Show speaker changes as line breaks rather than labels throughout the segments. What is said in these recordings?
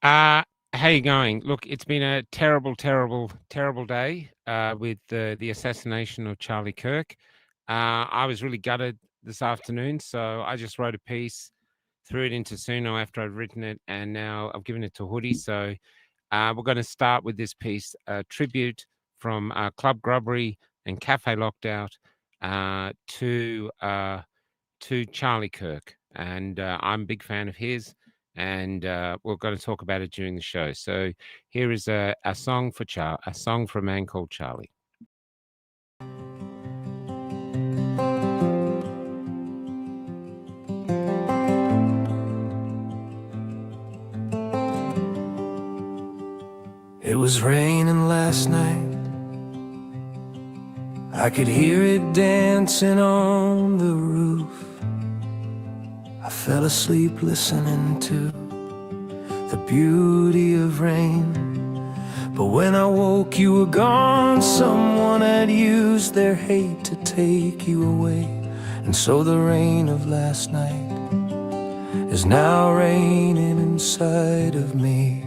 How you going? Look, it's been a terrible, terrible, terrible day with the assassination of Charlie Kirk. I was really gutted this afternoon, so I just wrote a piece, threw it into Suno after I'd written it, and now I've given it to Hoodie. So we're going to start with this piece, a tribute from Club Grubbery and Café Locked to Charlie Kirk, and I'm a big fan of his, and we're going to talk about it during the show. So here is a song for a song for a man called Charlie.
It was raining last night. I could hear it dancing on the roof. I fell asleep listening to the beauty of rain. But when I woke, you were gone. Someone had used their hate to take you away. And so the rain of last night is now raining inside of me.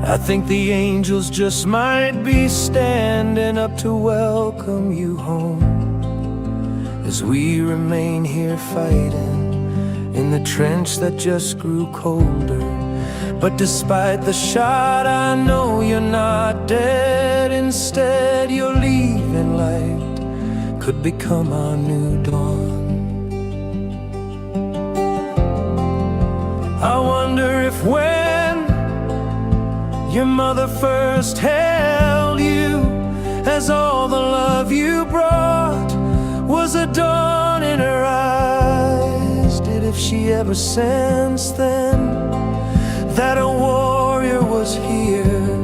I think the angels just might be standing up to welcome you home, as we remain here fighting in the trench that just grew colder. But despite the shot, I know you're not dead. Instead, you're leaving light could become our new dawn. I wonder if when your mother first held you, as all the love you brought was a dawn in her eyes, did if she ever sensed then that a warrior was here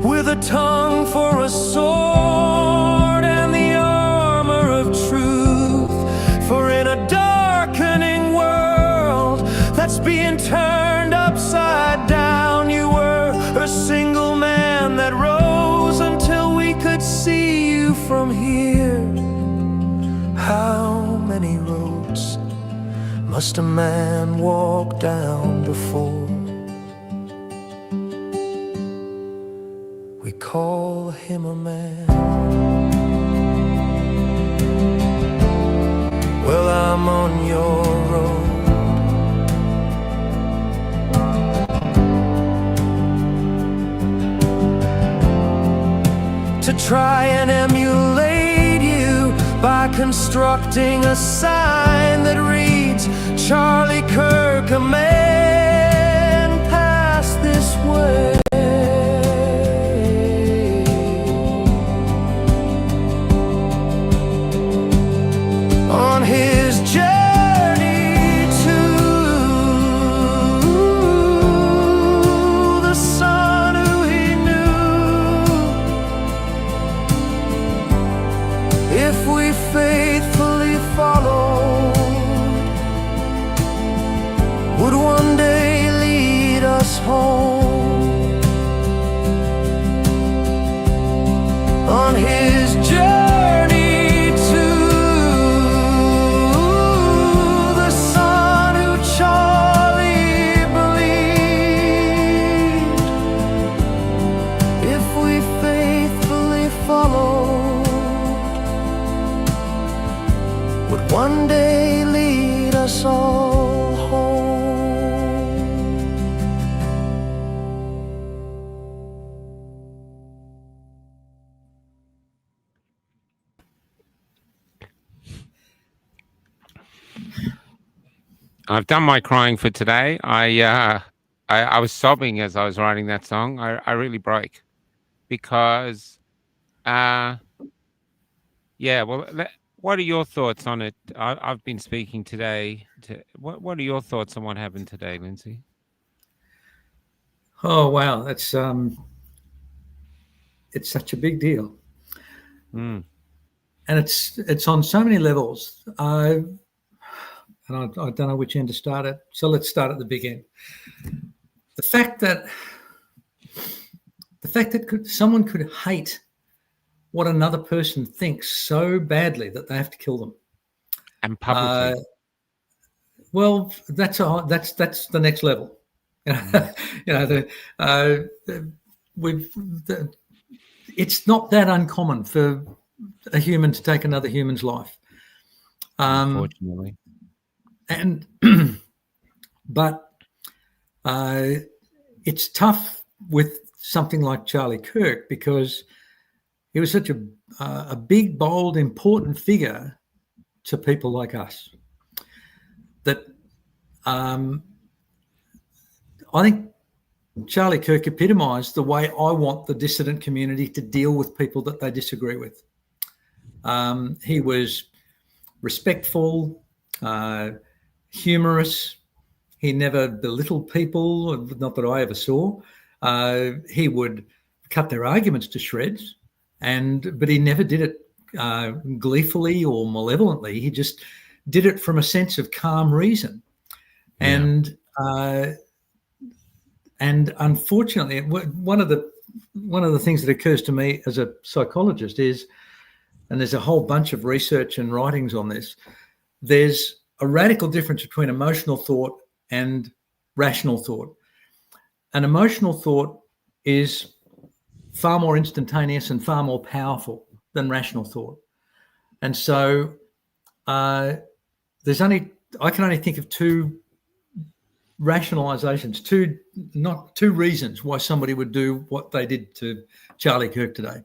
with a tongue for a sword and the armor of truth? For in a darkening world that's being turned upside down, you were a single man that rose until we could see you from here. How many roads must a man walk down before we call him a man? Well, I'm on your road, to try and emulate you by constructing a sign that reads, Charlie Kirk, a man passed this way. On his journey to the son who he knew, if we faithfully followed, would one day lead us home. On his journey to the son who Charlie believed, if we faithfully followed, would one day lead us all home.
I've done my crying for today. I was sobbing as I was writing that song. I really broke because yeah. Well, what are your thoughts on it? I've been speaking today. What are your thoughts on what happened today, Lindsay?
Oh wow, it's such a big deal,
Mm.
and it's on so many levels. I don't know which end to start at. So let's start at the big end. The fact that someone could hate what another person thinks so badly that they have to kill them.
And publicly.
Well, that's the next level. It's not that uncommon for a human to take another human's life.
Unfortunately.
But it's tough with something like Charlie Kirk because he was such a big, bold, important figure to people like us that I think Charlie Kirk epitomised the way I want the dissident community to deal with people that they disagree with. He was respectful, humorous. He never belittled people, not that I ever saw. He would cut their arguments to shreds, but he never did it gleefully or malevolently. He just did it from a sense of calm reason. Yeah. And unfortunately, one of the things that occurs to me as a psychologist is, and there's a whole bunch of research and writings on this, there's a radical difference between emotional thought and rational thought. An emotional thought is far more instantaneous and far more powerful than rational thought. And so I can only think of two rationalizations, two reasons why somebody would do what they did to Charlie Kirk today.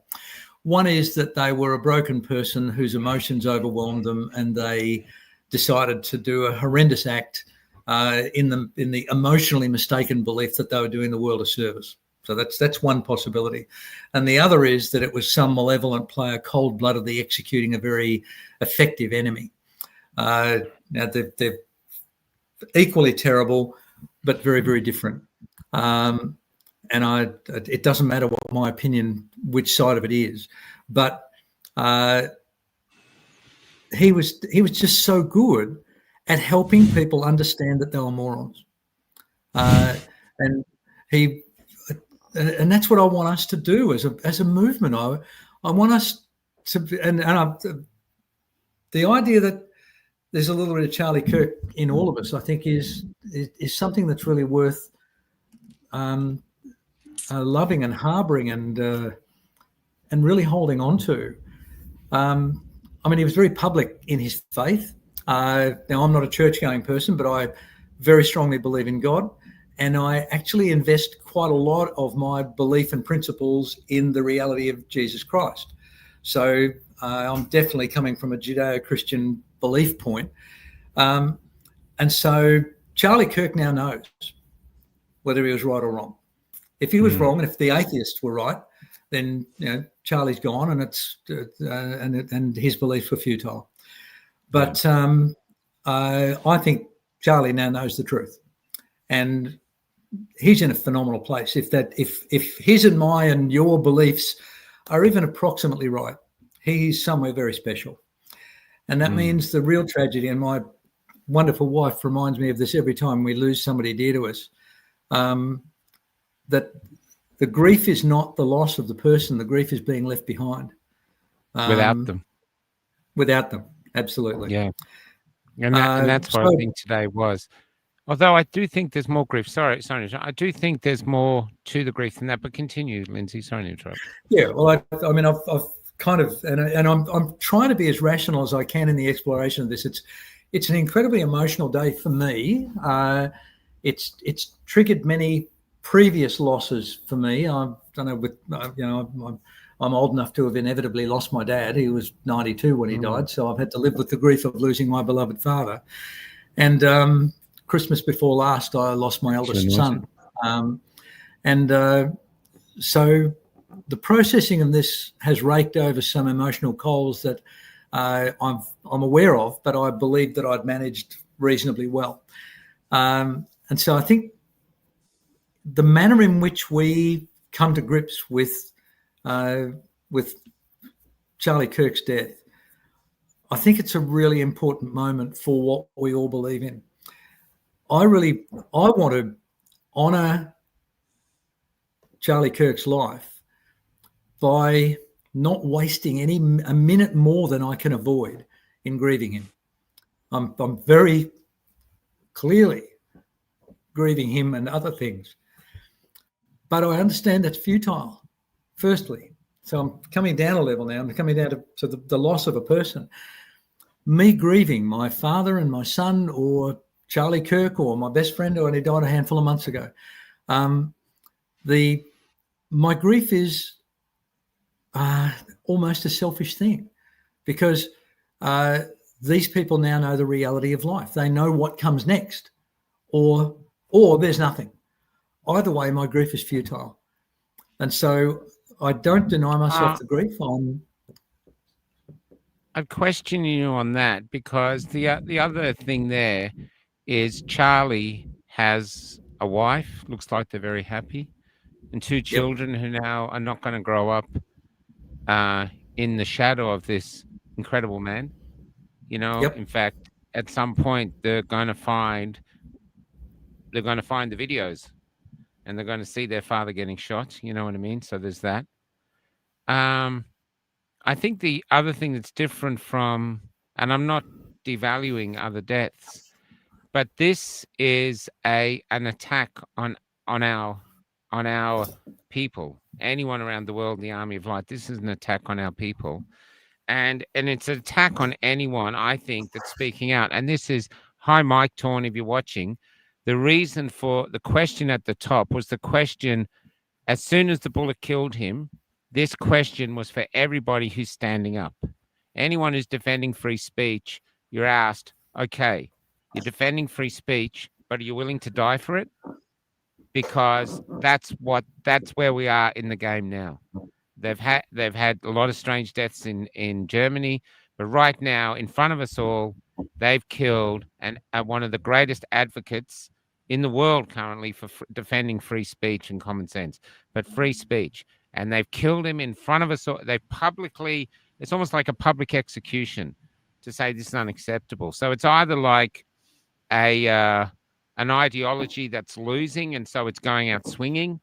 One is that they were a broken person whose emotions overwhelmed them and they decided to do a horrendous act in the emotionally mistaken belief that they were doing the world a service. So that's one possibility. And the other is that it was some malevolent player cold-bloodedly executing a very effective enemy. Now, they're equally terrible, but very, very different. And it doesn't matter what my opinion, which side of it is, but he was just so good at helping people understand that they were morons. And that's what I want us to do as a movement. I want us to, the idea that there's a little bit of Charlie Kirk in all of us, I think, is something that's really worth loving and harbouring and really holding on to. I mean, he was very public in his faith. Now, I'm not a church-going person, but I very strongly believe in God, and I actually invest quite a lot of my belief and principles in the reality of Jesus Christ. So I'm definitely coming from a Judeo-Christian belief point. And so Charlie Kirk now knows whether he was right or wrong. If he was wrong, and if the atheists were right, then Charlie's gone, and and his beliefs were futile. But I think Charlie now knows the truth, and he's in a phenomenal place. If his and my and your beliefs are even approximately right, he's somewhere very special. And that means the real tragedy, and my wonderful wife reminds me of this every time we lose somebody dear to us, that the grief is not the loss of the person, the grief is being left behind. Without them, absolutely.
Yeah. And that's what I think today was. Although I do think there's more grief. Sorry. I do think there's more to the grief than that, but continue, Lindsay. Sorry to interrupt.
Yeah, well, I mean, I've kind of, and I'm trying to be as rational as I can in the exploration of this. It's an incredibly emotional day for me. It's triggered many previous losses for me. I don't know, I'm old enough to have inevitably lost my dad. He was 92 when he died, so I've had to live with the grief of losing my beloved father. And Christmas before last, I lost my eldest son. So the processing of this has raked over some emotional coals that I'm aware of, but I believe that I'd managed reasonably well. And so I think the manner in which we come to grips with Charlie Kirk's death, I think it's a really important moment for what we all believe in. I want to honour Charlie Kirk's life by not wasting a minute more than I can avoid in grieving him. I'm very clearly grieving him and other things. But I understand that's futile, firstly. So I'm coming down a level now. I'm coming down to the loss of a person. Me grieving my father and my son, or Charlie Kirk, or my best friend who only died a handful of months ago. My grief is almost a selfish thing, because these people now know the reality of life. They know what comes next, or there's nothing. Either way, my grief is futile. And so I don't deny myself the grief.
I'd question you on that, because the other thing there is Charlie has a wife, looks like they're very happy, and two children who now are not going to grow up in the shadow of this incredible man. In fact, at some point they're going to find the videos, and they're going to see their father getting shot. You know what I mean? So there's that. I think the other thing that's different from, and I'm not devaluing other deaths, but this is an attack on our people. Anyone around the world in the Army of Light, this is an attack on our people. And it's an attack on anyone, I think, that's speaking out. And this is, hi, Mike Torn, if you're watching. The reason for the question at the top was the question, as soon as the bullet killed him, this question was for everybody who's standing up. Anyone who's defending free speech, you're asked, okay, you're defending free speech, but are you willing to die for it? Because that's where we are in the game now. They've had a lot of strange deaths in Germany, but right now, in front of us all, they've killed one of the greatest advocates in the world currently for defending free speech and common sense, but free speech. And they've killed him in front of us all. They've publicly, it's almost like a public execution to say this is unacceptable. So it's either like an ideology that's losing, and so it's going out swinging,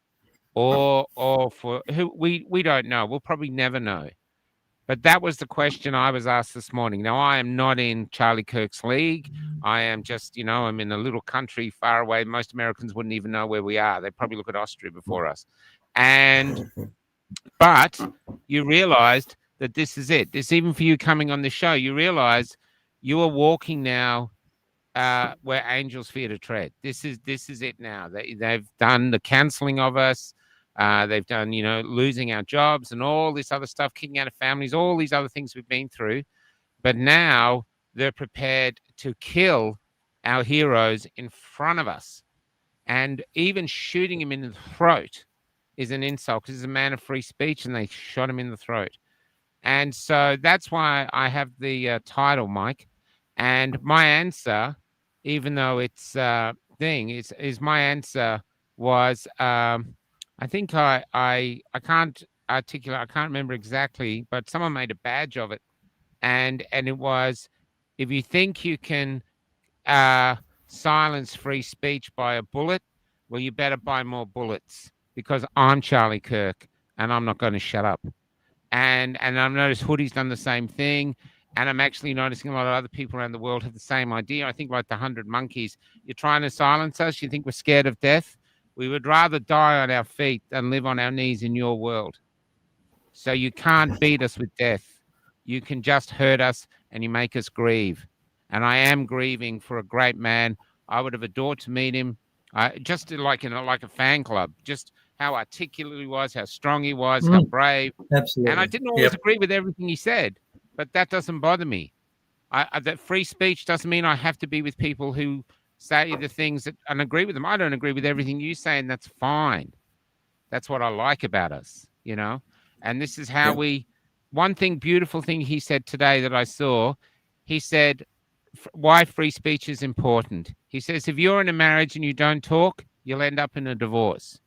or for who we don't know. We'll probably never know. But that was the question I was asked this morning. Now, I am not in Charlie Kirk's league. I am just, I'm in a little country far away. Most Americans wouldn't even know where we are. They probably look at Austria before us. But you realized that this is it. This, even for you coming on the show, you realize you are walking now where angels fear to tread. This is it now. They've done the canceling of us. They've done, losing our jobs and all this other stuff, kicking out of families, all these other things we've been through. But now they're prepared to kill our heroes in front of us. And even shooting him in the throat is an insult, because he's a man of free speech, and they shot him in the throat. And so that's why I have the title, Mike. And my answer, even though it's thing, is my answer was, I think I can't articulate, I can't remember exactly, but someone made a badge of it. And it was, if you think you can silence free speech by a bullet, well, you better buy more bullets, because I'm Charlie Kirk and I'm not going to shut up. And I've noticed Hoodie's done the same thing. And I'm actually noticing a lot of other people around the world have the same idea. I think like the 100 Monkeys, you're trying to silence us. You think we're scared of death. We would rather die on our feet than live on our knees in your world. So you can't beat us with death. You can just hurt us, and you make us grieve. And I am grieving for a great man. I would have adored to meet him. Just like a fan club, just how articulate he was, how strong he was, how brave.
Absolutely.
And I didn't always agree with everything he said, but that doesn't bother me. That free speech doesn't mean I have to be with people who say the things that and agree with them. I don't agree with everything you say, and that's fine. That's what I like about us, And this is how one beautiful thing he said today that I saw, he said, why free speech is important. He says, if you're in a marriage and you don't talk, you'll end up in a divorce.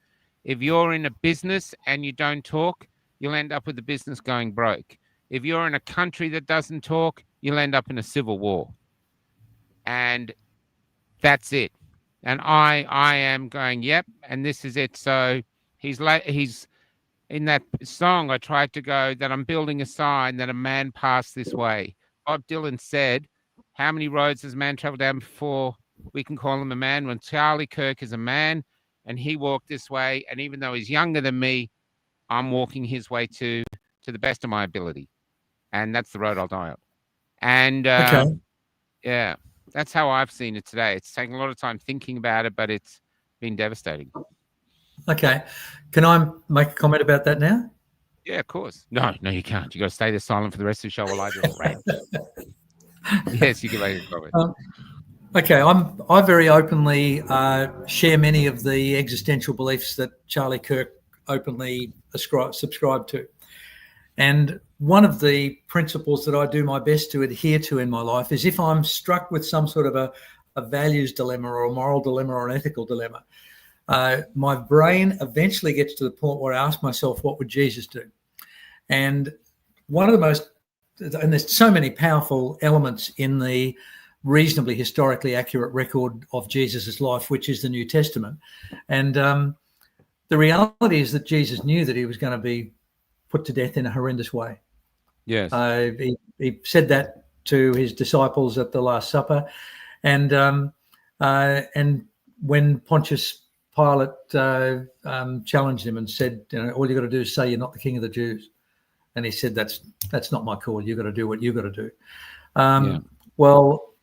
If you're in a business and you don't talk, you'll end up with the business going broke. If you're in a country that doesn't talk, you'll end up in a civil war. And that's it. And I am going, yep, and this is it. So he's in that song, I tried to go that I'm building a sign that a man passed this way. Bob Dylan said, how many roads does a man travel down before we can call him a man? When Charlie Kirk is a man and he walked this way, and even though he's younger than me, I'm walking his way to the best of my ability. And that's the road I'll die on. And yeah, that's how I've seen it today. It's taken a lot of time thinking about it, but it's been devastating.
Okay. Can I make a comment about that now?
Yeah, of course. No, you can't. You got to stay there silent for the rest of the show while I just rant. Yes, you can make a comment.
Okay, I very openly share many of the existential beliefs that Charlie Kirk openly subscribed to. And one of the principles that I do my best to adhere to in my life is if I'm struck with some sort of a values dilemma or a moral dilemma or an ethical dilemma, my brain eventually gets to the point where I ask myself, what would Jesus do? And one of the most, and there's so many powerful elements in the reasonably historically accurate record of Jesus's life, which is the New Testament. And the reality is that Jesus knew that he was going to be put to death in a horrendous way.
Yes.
He said that to his disciples at the Last Supper. And when Pontius Pilate challenged him and said, all you got to do is say you're not the king of the Jews. And he said, that's not my call. You've got to do what you've got to do. Well,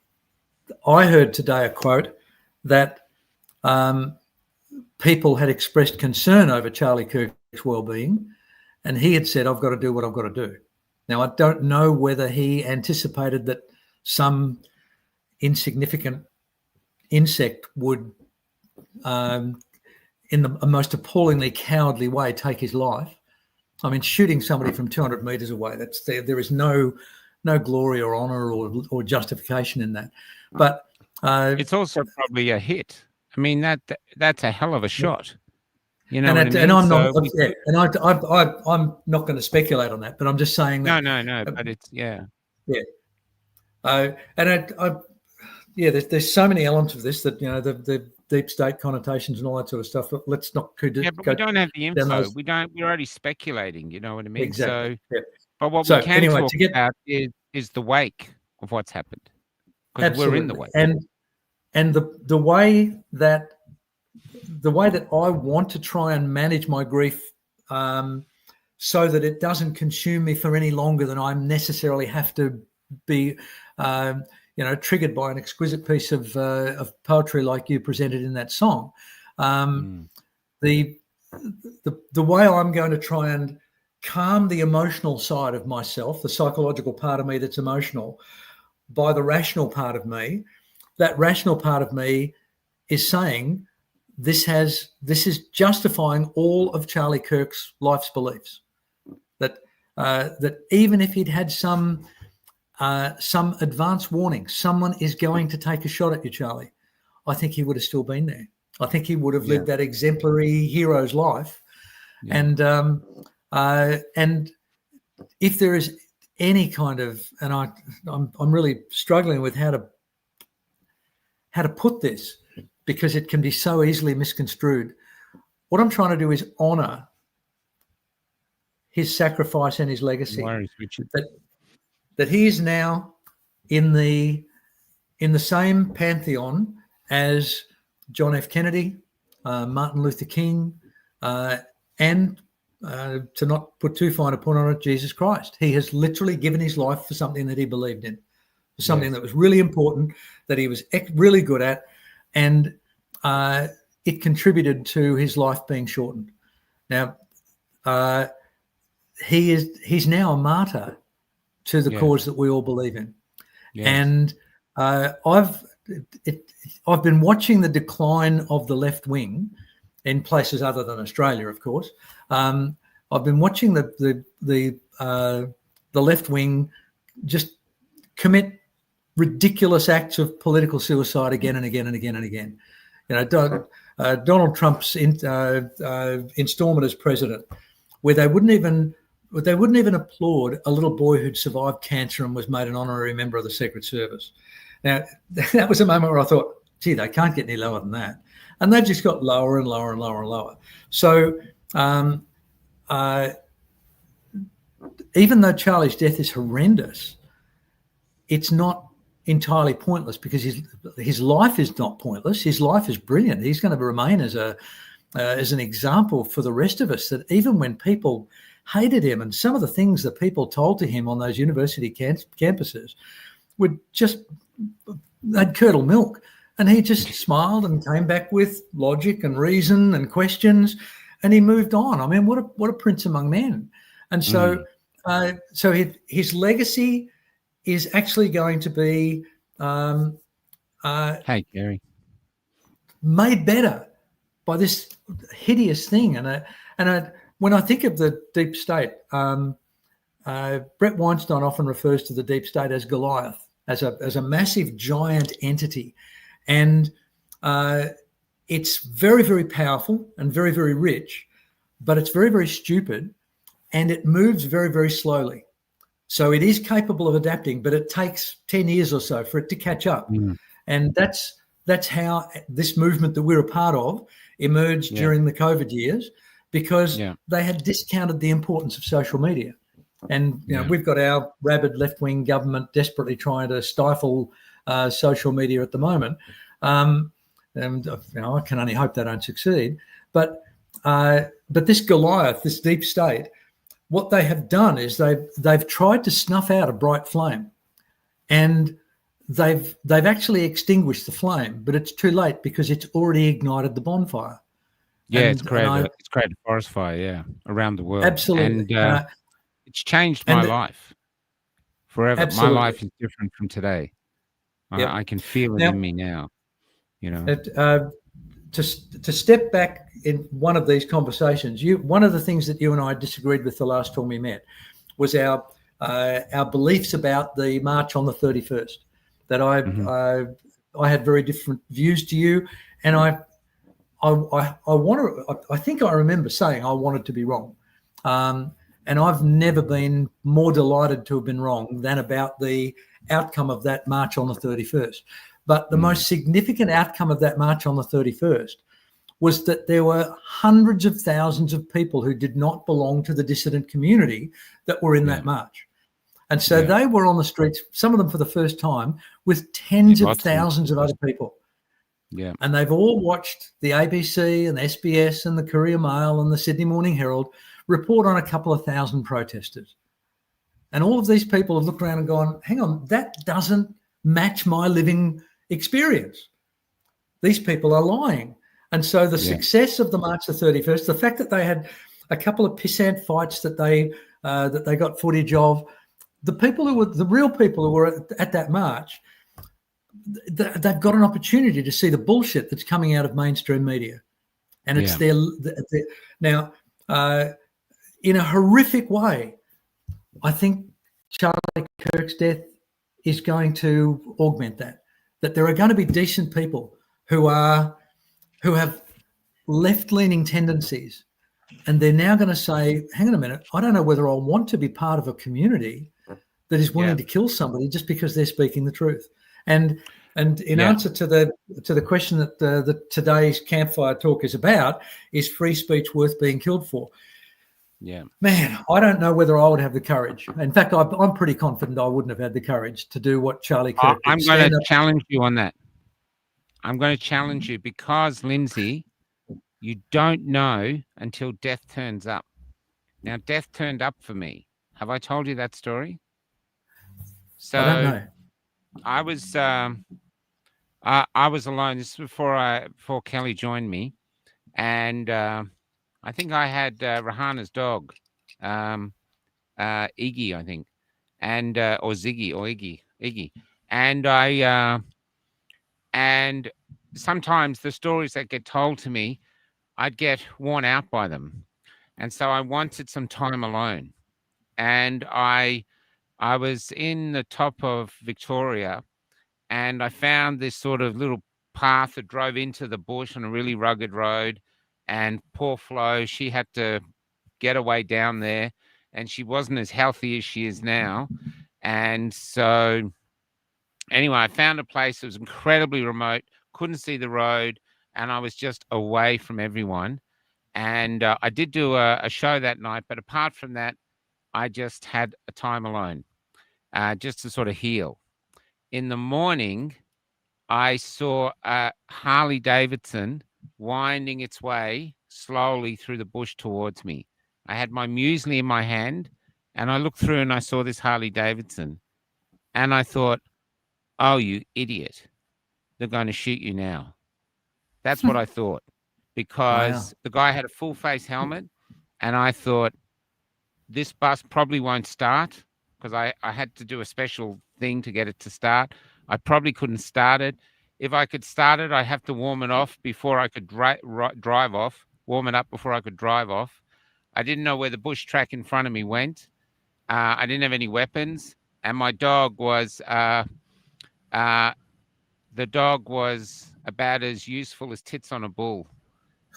I heard today a quote that people had expressed concern over Charlie Kirk's well-being, and he had said, I've got to do what I've got to do. Now, I don't know whether he anticipated that some insignificant insect would, in the most appallingly cowardly way, take his life. I mean, shooting somebody from 200 metres away, there is no glory or honour or justification in that. But
it's also probably a hit. I mean, that's a hell of a shot. You know,
and I'm not, I'm not going to speculate on that, but I'm just saying that.
No, but it's
there's so many elements of this that the deep state connotations and all that sort of stuff. But let's not
but we don't have the info. We're already speculating. You know what I mean?
Exactly.
So, but what we can talk about is the wake of what's happened, because we're in the wake.
And the way that I want to try and manage my grief so that it doesn't consume me for any longer than I necessarily have to be, triggered by an exquisite piece of poetry like you presented in that song. The way I'm going to try and calm the emotional side of myself, the psychological part of me that's emotional, by the rational part of me. That rational part of me is saying this is justifying all of Charlie Kirk's life's beliefs. That even if he'd had some advance warning, someone is going to take a shot at you, Charlie, I think he would have still been there. I think he would have lived that exemplary hero's life. Yeah. And if there is any kind of, and I'm really struggling with how to put this, because it can be so easily misconstrued. What I'm trying to do is honour his sacrifice and his legacy. That he is now in the same pantheon as John F. Kennedy, Martin Luther King, and to not put too fine a point on it, Jesus Christ. He has literally given his life for something that he believed in, for something that was really important, that he was really good at, and it contributed to his life being shortened. Now, he's now a martyr to the cause that we all believe in. Yes. And I've been watching the decline of the left wing in places other than Australia, of course. I've been watching the left wing just commit ridiculous acts of political suicide again and again and again and again. Donald Trump's installment as president, where they wouldn't even applaud a little boy who'd survived cancer and was made an honorary member of the Secret Service. Now, that was a moment where I thought, gee, they can't get any lower than that. And they just got lower and lower and lower and lower. So even though Charlie's death is horrendous, it's not entirely pointless, because his life is not pointless. His life is brilliant. He's going to remain as an example for the rest of us, that even when people hated him, and some of the things that people told to him on those university campuses would just, they'd curdle milk. And he just smiled and came back with logic and reason and questions, and he moved on. I mean, what a prince among men. And so, so his legacy is actually going to be
Hey, Gary.
made better by this hideous thing. And when I think of the deep state, Brett Weinstein often refers to the deep state as Goliath, as a massive giant entity. And it's very, very powerful and very, very rich, but it's very, very stupid, and it moves very, very slowly. So it is capable of adapting, but it takes 10 years or so for it to catch up. And that's how this movement that we're a part of emerged during the COVID years, because they had discounted the importance of social media. And we've got our rabid left-wing government desperately trying to stifle social media at the moment, and I can only hope they don't succeed. But this Goliath, this deep state, what they have done is they've tried to snuff out a bright flame, and they've actually extinguished the flame, but it's too late because it's already ignited the bonfire.
It's created a forest fire, around the world.
Absolutely.
And it's changed my life forever.
Absolutely.
My life is different from today. I can feel it in me now.
To step back in one of these conversations, one of the things that you and I disagreed with the last time we met was our beliefs about the march on the 31st. That I had very different views to you, and I think I remember saying I wanted to be wrong. And I've never been more delighted to have been wrong than about the outcome of that march on the 31st. But the most significant outcome of that march on the 31st was that there were hundreds of thousands of people who did not belong to the dissident community that were in that march. And so they were on the streets, some of them for the first time, with tens of thousands of other people.
Yeah.
And they've all watched the ABC and the SBS and the Courier Mail and the Sydney Morning Herald report on a couple of thousand protesters. And all of these people have looked around and gone, hang on, that doesn't match my living experience. These people are lying. And so the success of the March the 31st, the fact that they had a couple of pissant fights that they got footage of, the real people who were at that march, they've got an opportunity to see the bullshit that's coming out of mainstream media. And it's their now, in a horrific way, I think Charlie Kirk's death is going to augment that there are going to be decent people who have left-leaning tendencies, and they're now going to say, hang on a minute, I don't know whether I want to be part of a community that is willing to kill somebody just because they're speaking the truth. And in answer to the question that today's campfire talk is about, is free speech worth being killed for?
Yeah,
man, I don't know whether I would have the courage. In fact, I'm pretty confident I wouldn't have had the courage to do what Charlie Kirk did.
I'm going to challenge you on that. I'm going to challenge you because, Lindsay, you don't know until death turns up. Now, death turned up for me. Have I told you that story? So
I don't know.
I was alone. This was before Kelly joined me, and I think I had Rahana's dog, Iggy, I think, and or Ziggy or Iggy, and and sometimes the stories that get told to me, I'd get worn out by them, and so I wanted some time alone, and I was in the top of Victoria, and I found this sort of little path that drove into the bush on a really rugged road. And poor Flo, she had to get away down there, and she wasn't as healthy as she is now. And so anyway, I found a place that was incredibly remote, couldn't see the road, and I was just away from everyone. And I did do a show that night, but apart from that, I just had a time alone, just to sort of heal. in the morning, I saw a Harley Davidson winding its way slowly through the bush towards me. I had my muesli in my hand, and I looked through and I saw this Harley Davidson. And I thought, oh, you idiot. They're going to shoot you now. That's what I thought, because the guy had a full face helmet, and I thought, this bus probably won't start, because I had to do a special thing to get it to start. I probably couldn't start it. If I could start it, I have to warm it off before I could drive off, warm it up before I could drive off. I didn't know where the bush track in front of me went. I didn't have any weapons, and my dog was the dog was about as useful as tits on a bull.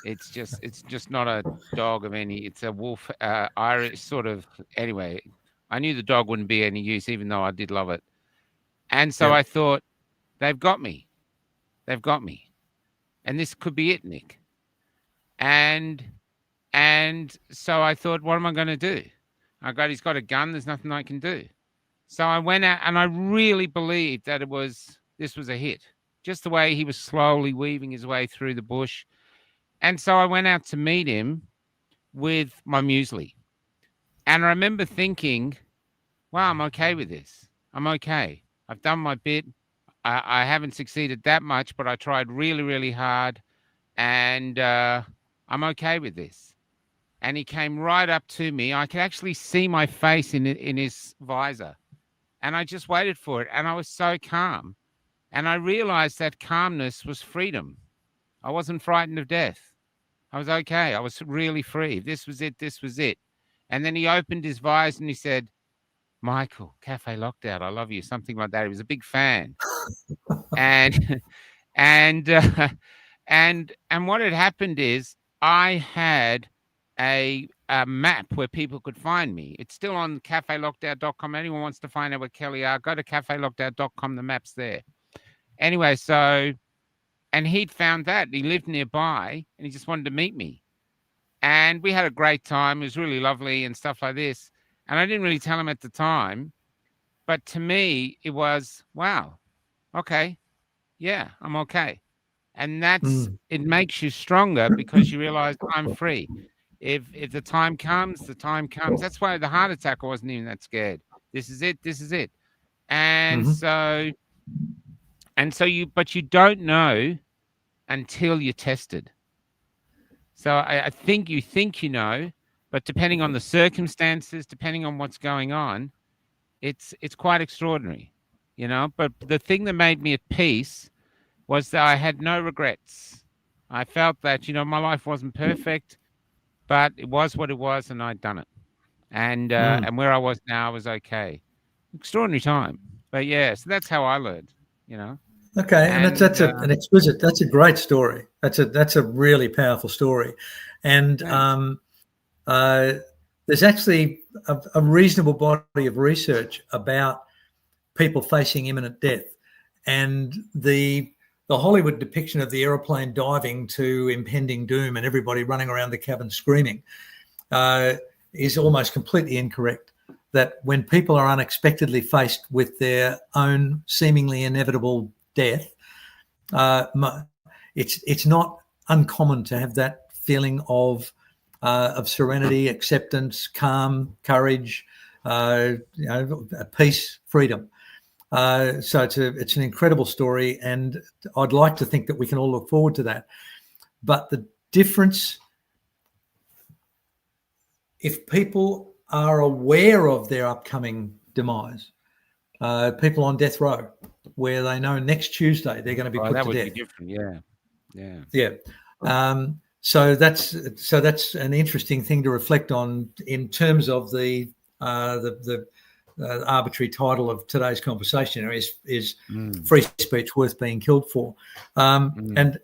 It's just not a dog of any. It's a wolf, Irish sort of. Anyway, I knew the dog wouldn't be any use, even though I did love it. And so I thought, they've got me. They've got me, and this could be it, Nick. And so I thought, what am I going to do? He's got a gun. There's nothing I can do. So I went out, and I really believed that this was a hit, just the way he was slowly weaving his way through the bush. And so I went out to meet him with my muesli. And I remember thinking, wow, I'm okay with this. I'm okay. I've done my bit. I haven't succeeded that much, but I tried really, really hard. And I'm okay with this. And he came right up to me. I could actually see my face in his visor. And I just waited for it. And I was so calm. And I realized that calmness was freedom. I wasn't frightened of death. I was okay. I was really free. This was it. This was it. And then he opened his visor and he said, Michael, Café Lockdown, I love you. Something like that. He was a big fan. and what had happened is I had a map where people could find me. It's still on cafelockdown.com. Anyone wants to find out where Kelly are, go to cafelockdown.com. The map's there. Anyway, and he'd found that. He lived nearby, and he just wanted to meet me. And we had a great time. It was really lovely and stuff like this. And I didn't really tell him at the time. But to me, it was, wow, okay, yeah, I'm okay. And it makes you stronger because you realize I'm free. If the time comes, the time comes. That's why the heart attack, I wasn't even that scared. This is it. This is it. And but you don't know until you're tested. So I think you know, but depending on the circumstances, depending on what's going on, it's quite extraordinary, you know. But the thing that made me at peace was that I had no regrets. I felt that, you know, my life wasn't perfect, but it was what it was, and I'd done it. And where I was now was okay. Extraordinary time. But yeah, so that's how I learned, you know.
Okay, and that's an exquisite. That's a great story. That's a really powerful story, and there's actually a reasonable body of research about people facing imminent death, and the Hollywood depiction of the aeroplane diving to impending doom and everybody running around the cabin screaming is almost completely incorrect. That when people are unexpectedly faced with their own seemingly inevitable death, it's not uncommon to have that feeling of serenity, acceptance, calm, courage, peace, freedom. So it's an incredible story, and I'd like to think that we can all look forward to that. But the difference, if people are aware of their upcoming demise, people on death row, where they know next Tuesday they're going to be put to death. That would be
different, yeah.
So that's an interesting thing to reflect on in terms of the arbitrary title of today's conversation is free speech worth being killed for. And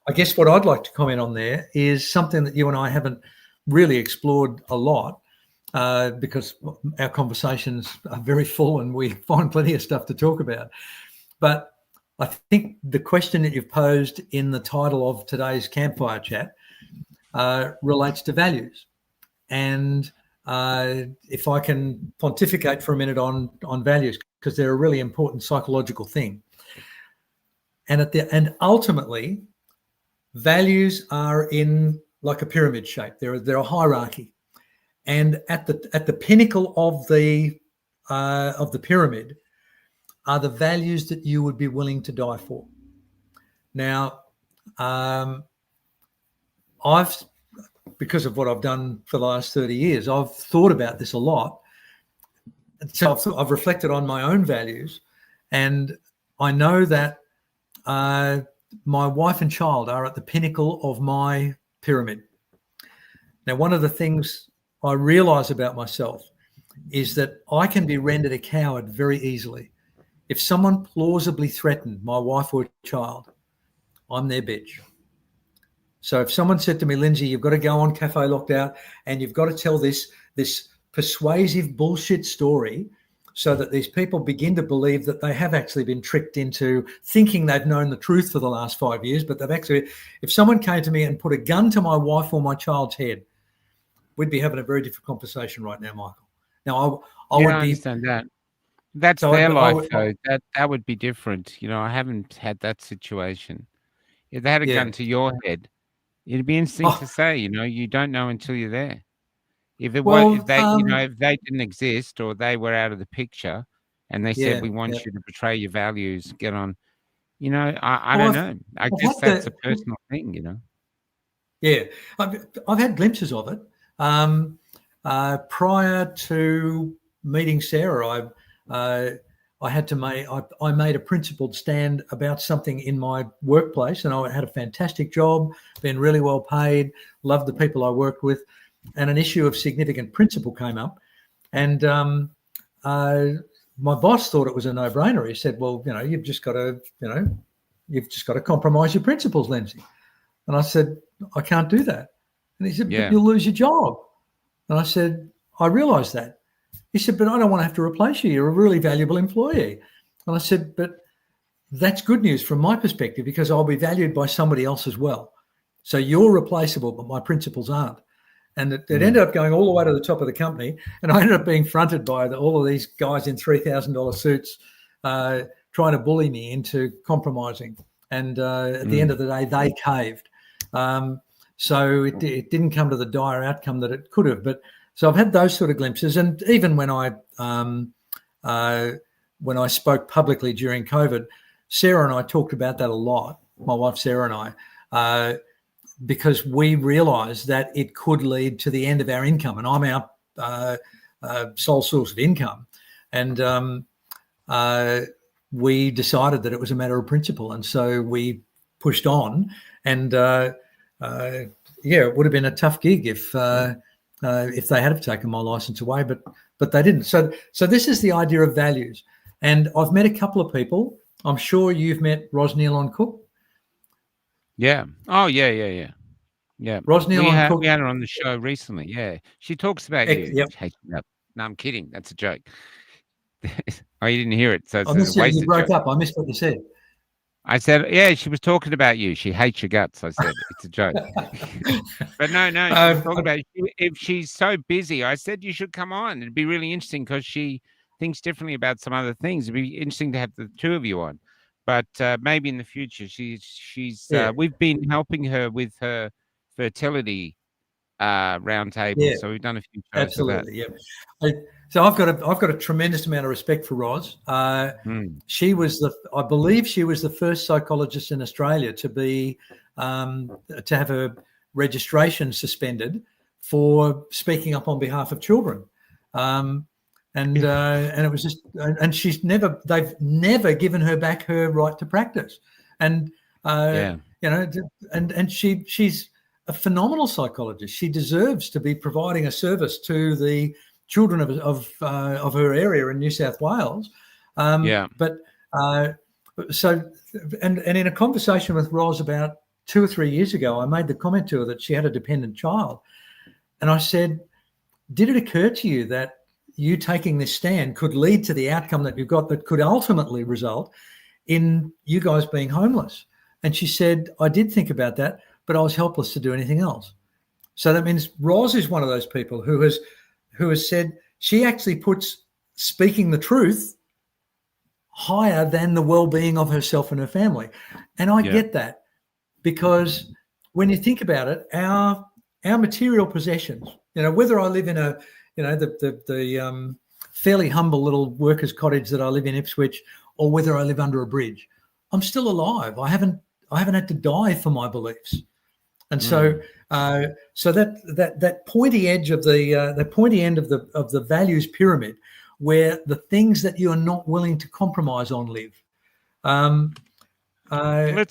I guess what I'd like to comment on there is something that you and I haven't really explored a lot, because our conversations are very full and we find plenty of stuff to talk about. But I think the question that you've posed in the title of today's campfire chat relates to values. And if I can pontificate for a minute on values, because they're a really important psychological thing. And ultimately, values are in like a pyramid shape. They're a hierarchy, and at the pinnacle of the pyramid are the values that you would be willing to die for. Now, because of what I've done for the last 30 years, I've thought about this a lot. So I've reflected on my own values, and I know that my wife and child are at the pinnacle of my pyramid. Now, one of the things I realise about myself is that I can be rendered a coward very easily. If someone plausibly threatened my wife or child, I'm their bitch. So if someone said to me, Lindsay, you've got to go on Café Locked Out and you've got to tell this persuasive bullshit story so that these people begin to believe that they have actually been tricked into thinking they've known the truth for the last 5 years, but they've actually, if someone came to me and put a gun to my wife or my child's head, we'd be having a very different conversation right now, Michael. Now, I would
understand that. That's their life, though. That would be different. I haven't had that situation. If they had a gun to your head, it'd be interesting to say. You don't know until you're there. If they didn't exist or they were out of the picture, and they said we want you to betray your values, get on. I don't know. I guess that's a personal thing.
Yeah, I've had glimpses of it. Prior to meeting Sarah, I made a principled stand about something in my workplace, and I had a fantastic job, been really well paid, loved the people I worked with, and an issue of significant principle came up, and my boss thought it was a no-brainer. He said, "Well, you've just got to compromise your principles, Lindsay." And I said, "I can't do that." And he said, "But you'll lose your job." And I said, "I realise that." He said, "But I don't want to have to replace you. You're a really valuable employee." And I said, "But that's good news from my perspective because I'll be valued by somebody else as well. So you're replaceable, but my principles aren't." And it ended up going all the way to the top of the company. And I ended up being fronted by all of these guys in $3,000 suits trying to bully me into compromising. And at the end of the day, they caved. So it didn't come to the dire outcome that it could have. But so I've had those sort of glimpses. And even when I spoke publicly during COVID, Sarah and I talked about that a lot, my wife Sarah and I, because we realised that it could lead to the end of our income. And I'm our sole source of income. And we decided that it was a matter of principle. And so we pushed on. And it would have been a tough gig if they had taken my license away, but they didn't. So this is the idea of values. And I've met a couple of people. I'm sure you've met Rosneil Cook.
Yeah. Oh, yeah.
Rosneil Cook.
We had her on the show recently. Yeah. She talks about you.
Yep.
No, I'm kidding. That's a joke. Oh, you didn't hear it. So
I missed it. You broke up. I missed what you said.
I said, yeah, she was talking about you. She hates your guts. I said, it's a joke. But no, she was talking about if she's so busy. I said, you should come on. It'd be really interesting because she thinks differently about some other things. It'd be interesting to have the two of you on. But maybe in the future, we've been helping her with her fertility roundtable.
Yeah,
so we've done a few shows.
Absolutely, yeah. So I've got a tremendous amount of respect for Ros. She was I believe she was the first psychologist in Australia to have her registration suspended for speaking up on behalf of children. And it was just, and they've never given her back her right to practice. And and she's a phenomenal psychologist. She deserves to be providing a service to the children of her area in New South Wales. But so in a conversation with Ros about 2 or 3 years ago, I made the comment to her that she had a dependent child, and I said, "Did it occur to you that you taking this stand could lead to the outcome that you've got that could ultimately result in you guys being homeless?" And she said, "I did think about that, but I was helpless to do anything else." So that means Ros is one of those people who has said she actually puts speaking the truth higher than the well-being of herself and her family. And I
Yeah.
get that, because when you think about it, our material possessions, whether I live in the fairly humble little workers' cottage that I live in Ipswich, or whether I live under a bridge, I'm still alive. I haven't had to die for my beliefs. And so that pointy edge of the pointy end of the values pyramid, where the things that you are not willing to compromise on live.
Can I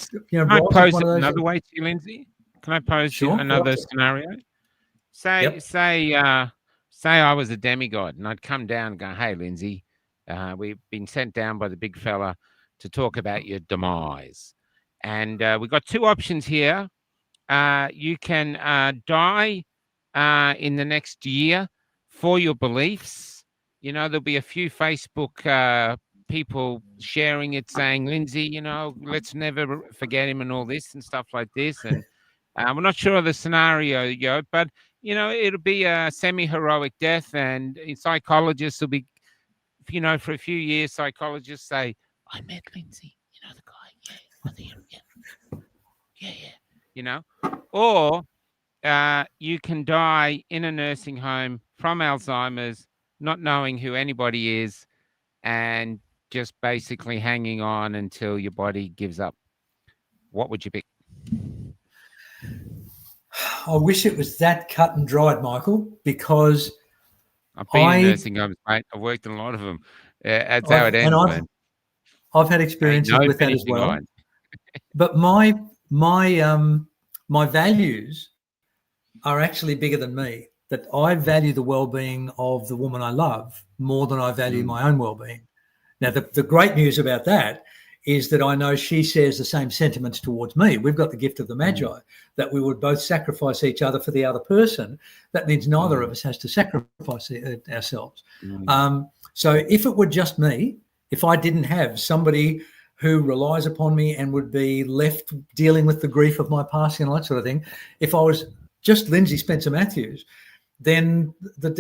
pose it another way to you, Lindsay? Can I pose you another scenario? Say I was a demigod and I'd come down and go, "Hey, Lindsay, we've been sent down by the big fella to talk about your demise. And we've got two options here. You can die in the next year for your beliefs. There'll be a few Facebook people sharing it saying, Lindsay, let's never forget him and all this and stuff like this. And we're not sure of the scenario, but, it'll be a semi-heroic death. And psychologists will be, for a few years, psychologists say, I met Lindsay, the guy. Yeah. Or you can die in a nursing home from Alzheimer's, not knowing who anybody is, and just basically hanging on until your body gives up. What would you pick?
I wish it was that cut and dried, Michael, because
I've been in nursing homes, mate. I've worked in a lot of them. That's how it ends, man.
I've had experiences with that as well. But my values are actually bigger than me. That I value the well-being of the woman I love more than I value my own well-being. Now, the great news about that is that I know she shares the same sentiments towards me. We've got the gift of the Magi, that we would both sacrifice each other for the other person. That means neither of us has to sacrifice ourselves. So if it were just me, if I didn't have somebody who relies upon me and would be left dealing with the grief of my passing and all that sort of thing, if I was just Lindsay Spencer Matthews, then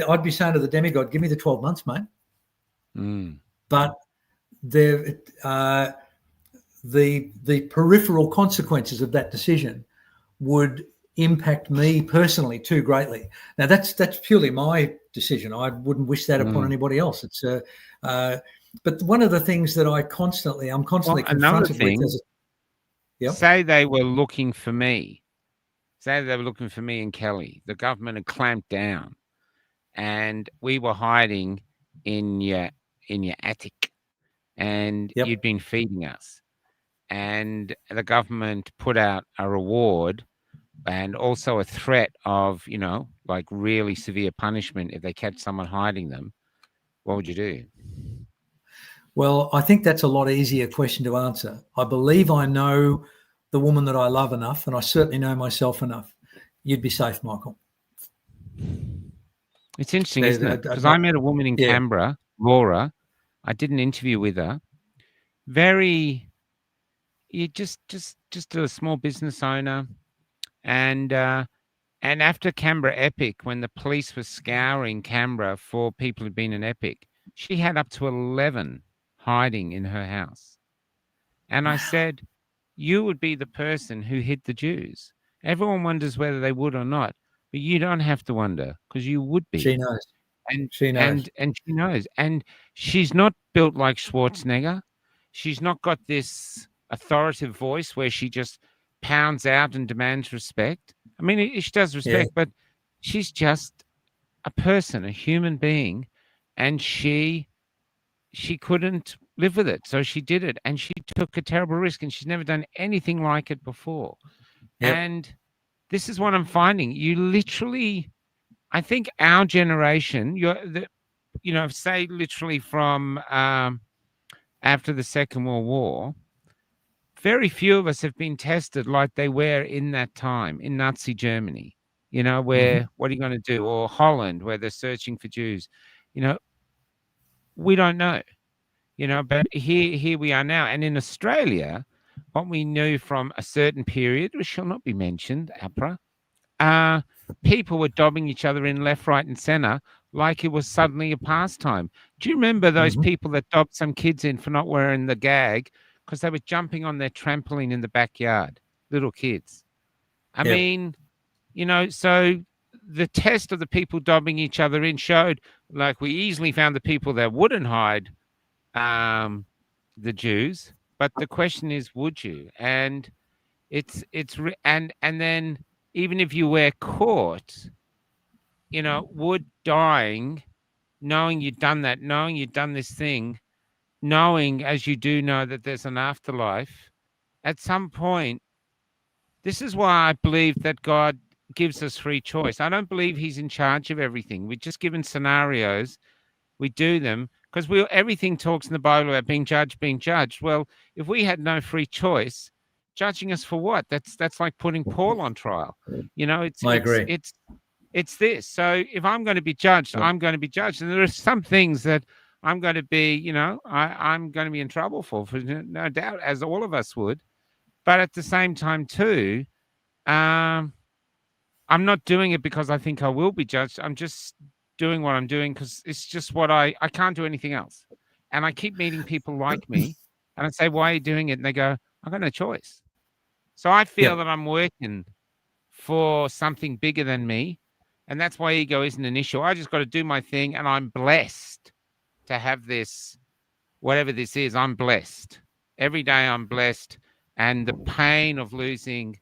I'd be saying to the demigod, give me the 12 months, mate. But the peripheral consequences of that decision would impact me personally too greatly. Now that's purely my decision. I wouldn't wish that upon anybody else. It's but one of the things that I'm constantly confronted with is,
say they were looking for me. Say they were looking for me and Kelly. The government had clamped down, and we were hiding in your attic, and you'd been feeding us. And the government put out a reward and also a threat of, like really severe punishment if they catch someone hiding them. What would you do?
Well, I think that's a lot easier question to answer. I believe I know the woman that I love enough, and I certainly know myself enough. You'd be safe, Michael.
It's interesting, isn't it? Because I met a woman in Canberra, Laura. I did an interview with her. Just a small business owner, and after Canberra Epic, when the police were scouring Canberra for people who'd been in Epic, she had up to 11 hiding in her house. And I said, you would be the person who hid the Jews. Everyone wonders whether they would or not, but you don't have to wonder, because you would be.
She knows.
And
she knows.
And she knows. And she's not built like Schwarzenegger. She's not got this authoritative voice where she just pounds out and demands respect. I mean, she does respect, but she's just a person, a human being, and she couldn't live with it. So she did it, and she took a terrible risk, and she's never done anything like it before. And this is what I'm finding. You literally, I think our generation, say literally from after the Second World War, very few of us have been tested like they were in that time in Nazi Germany, where what are you going to do? Or Holland, where they're searching for Jews. We don't know, but here we are now. And in Australia, what we knew from a certain period, which shall not be mentioned, APRA, people were dobbing each other in left, right, and centre like it was suddenly a pastime. Do you remember those
Mhm.
people that dobbed some kids in for not wearing the gag because they were jumping on their trampoline in the backyard? Little kids. I
Yep.
mean, so the test of the people dobbing each other in showed, like, we easily found the people that wouldn't hide the Jews, but the question is, would you? And and then even if you were caught, would dying, knowing you'd done that, knowing you'd done this thing, knowing as you do know that there's an afterlife, at some point, this is why I believe that God gives us free choice. I don't believe he's in charge of everything. We're just given scenarios. We do them because everything talks in the Bible about being judged. Well, if we had no free choice, judging us for what? That's like putting Paul on trial.
I agree.
It's this. So if I'm going to be judged,
Yep.
I'm going to be judged. And there are some things that I'm going to be, I'm going to be in trouble for no doubt, as all of us would. But at the same time, too, I'm not doing it because I think I will be judged. I'm just doing what I'm doing because it's just what I can't do anything else. And I keep meeting people like me, and I say, "Why are you doing it?" And they go, "I've got no choice." So I feel
Yep.
that I'm working for something bigger than me, and that's why ego isn't an issue. I just got to do my thing, and I'm blessed to have this, whatever this is. I'm blessed. Every day I'm blessed. And the pain of losing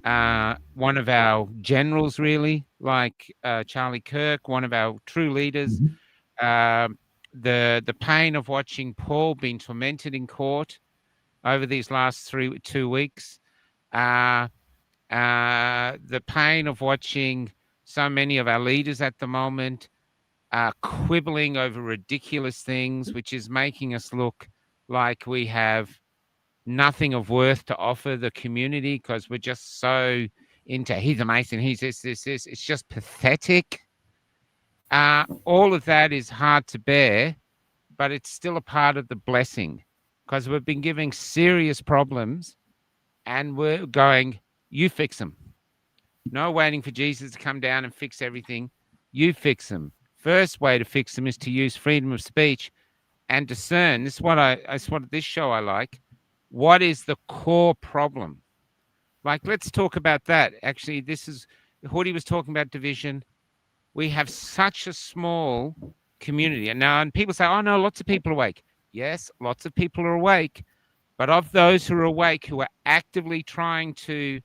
one of our generals, really, like Charlie Kirk, one of our true leaders, the pain of watching Paul being tormented in court over these last 2 weeks, the pain of watching so many of our leaders at the moment quibbling over ridiculous things, which is making us look like we have nothing of worth to offer the community because we're just so into he's a Mason, he's this. It's just pathetic. All of that is hard to bear, but it's still a part of the blessing because we've been giving serious problems and we're going, you fix them. No waiting for Jesus to come down and fix everything. You fix them. First way to fix them is to use freedom of speech and discern. This is what this show I like. What is the core problem? Like, let's talk about that. Actually, Hoodie was talking about division. We have such a small community. And people say, oh, no, lots of people are awake. Yes, lots of people are awake. But of those who are awake, who are actively trying to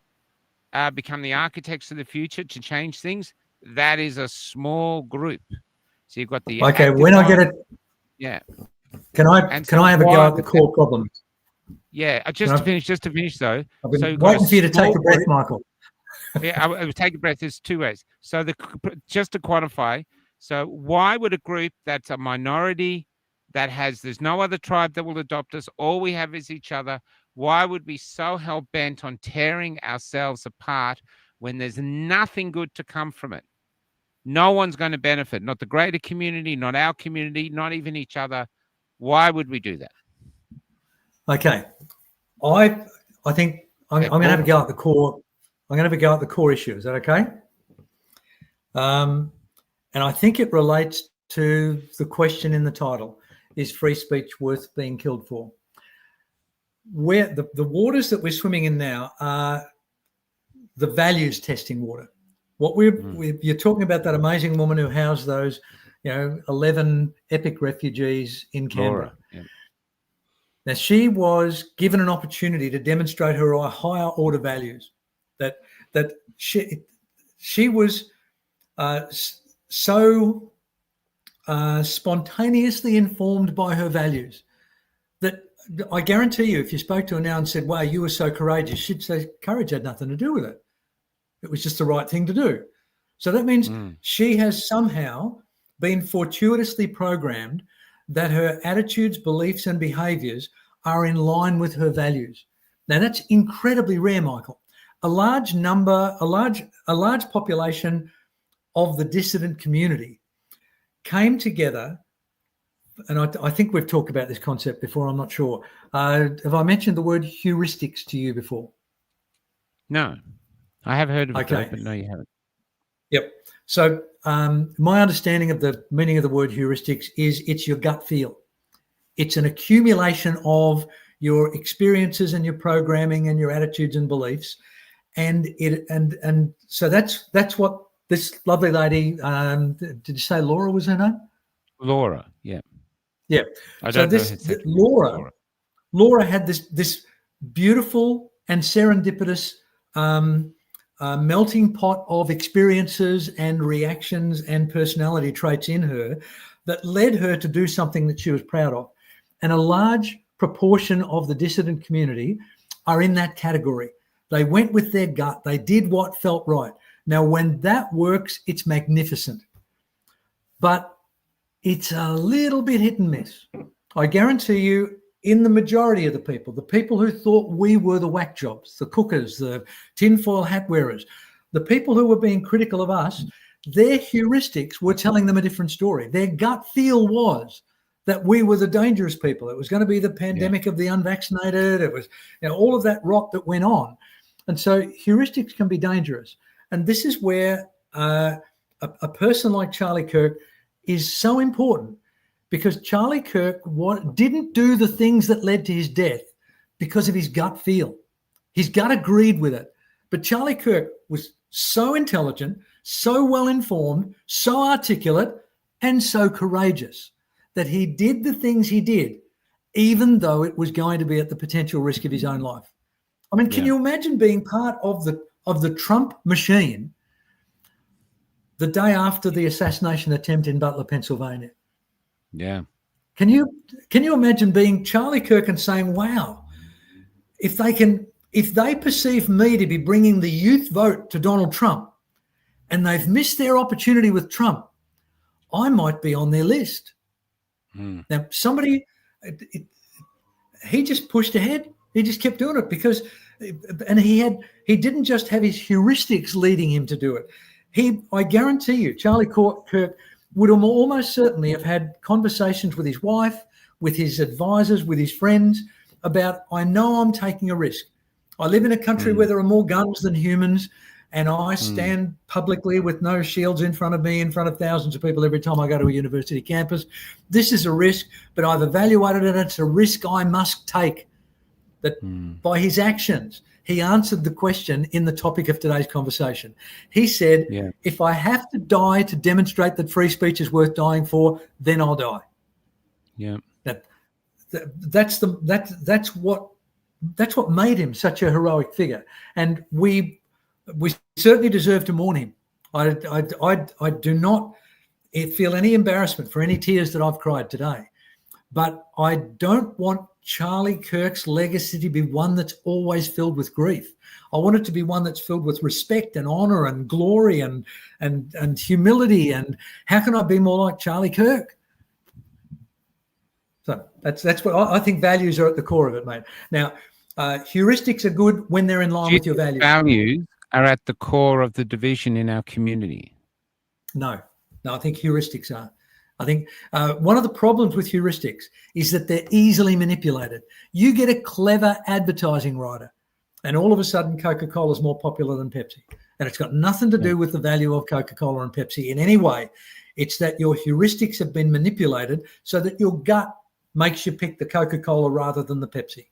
become the architects of the future, to change things, that is a small group. So you've got the...
Okay, when I get it...
Yeah.
Can I have a go at the core problems?
Yeah, just to finish though.
I've been waiting for you to take a breath, Michael.
Yeah, I would take a breath. There's two ways. So just to quantify, so why would a group that's a minority there's no other tribe that will adopt us, all we have is each other, why would we so hell-bent on tearing ourselves apart when there's nothing good to come from it? No one's going to benefit, not the greater community, not our community, not even each other. Why would we do that?
Okay, I think I'm going to have a go at the core. I'm going to have a go at the core issue. Is that okay? And I think it relates to the question in the title: is free speech worth being killed for? Where the waters that we're swimming in now are the values testing water. What you're talking about, that amazing woman who housed those, 11 epic refugees in Canberra.
Yeah.
Now, she was given an opportunity to demonstrate her higher order values, that she was so spontaneously informed by her values that I guarantee you, if you spoke to her now and said, wow, you were so courageous, she'd say courage had nothing to do with it. It was just the right thing to do. So that means she has somehow been fortuitously programmed that her attitudes, beliefs, and behaviours are in line with her values. Now, that's incredibly rare, Michael. A large population of the dissident community came together, and I think we've talked about this concept before, I'm not sure. Have I mentioned the word heuristics to you before?
No, I have heard of it,
Okay.
but no, you haven't.
Yep. So my understanding of the meaning of the word heuristics is it's your gut feel. It's an accumulation of your experiences and your programming and your attitudes and beliefs. And so that's what this lovely lady, did you say Laura was her name?
Laura, yeah.
Yeah. So Laura had this beautiful and serendipitous melting pot of experiences and reactions and personality traits in her that led her to do something that she was proud of. And a large proportion of the dissident community are in that category. They went with their gut. They did what felt right. Now, when that works, it's magnificent. But it's a little bit hit and miss. I guarantee you, in the majority of the people who thought we were the whack jobs, the cookers, the tinfoil hat wearers, the people who were being critical of us, their heuristics were telling them a different story. Their gut feel was that we were the dangerous people. It was going to be the pandemic of the unvaccinated. It was, all of that rot that went on. And so heuristics can be dangerous. And this is where a person like Charlie Kirk is so important, because Charlie Kirk didn't do the things that led to his death because of his gut feel. His gut agreed with it. But Charlie Kirk was so intelligent, so well-informed, so articulate, and so courageous that he did the things he did, even though it was going to be at the potential risk of his own life. I mean, can you imagine being part of the Trump machine the day after the assassination attempt in Butler, Pennsylvania?
Yeah.
Can you imagine being Charlie Kirk and saying, wow, if they perceive me to be bringing the youth vote to Donald Trump and they've missed their opportunity with Trump, I might be on their list. Now, he just pushed ahead. He just kept doing it and he didn't just have his heuristics leading him to do it. I guarantee you, Charlie Kirk would almost certainly have had conversations with his wife, with his advisors, with his friends about, I know I'm taking a risk. I live in a country where there are more guns than humans, and I stand publicly with no shields in front of me, in front of thousands of people every time I go to a university campus. This is a risk, but I've evaluated it. It's a risk I must take. That by his actions, he answered the question in the topic of today's conversation. He said, if I have to die to demonstrate that free speech is worth dying for, then I'll die.
Yeah.
That's what made him such a heroic figure. And we certainly deserve to mourn him. I do not feel any embarrassment for any tears that I've cried today. But I don't want Charlie Kirk's legacy to be one that's always filled with grief. I want it to be one that's filled with respect and honor and glory and humility. And how can I be more like Charlie Kirk? So that's what I think. Values are at the core of it, mate. Now, heuristics are good when they're in line with your values.
Values are at the core of the division in our community.
No, I think heuristics are. I think one of the problems with heuristics is that they're easily manipulated. You get a clever advertising writer, and all of a sudden Coca-Cola is more popular than Pepsi. And it's got nothing to do with the value of Coca-Cola and Pepsi in any way. It's that your heuristics have been manipulated so that your gut makes you pick the Coca-Cola rather than the Pepsi.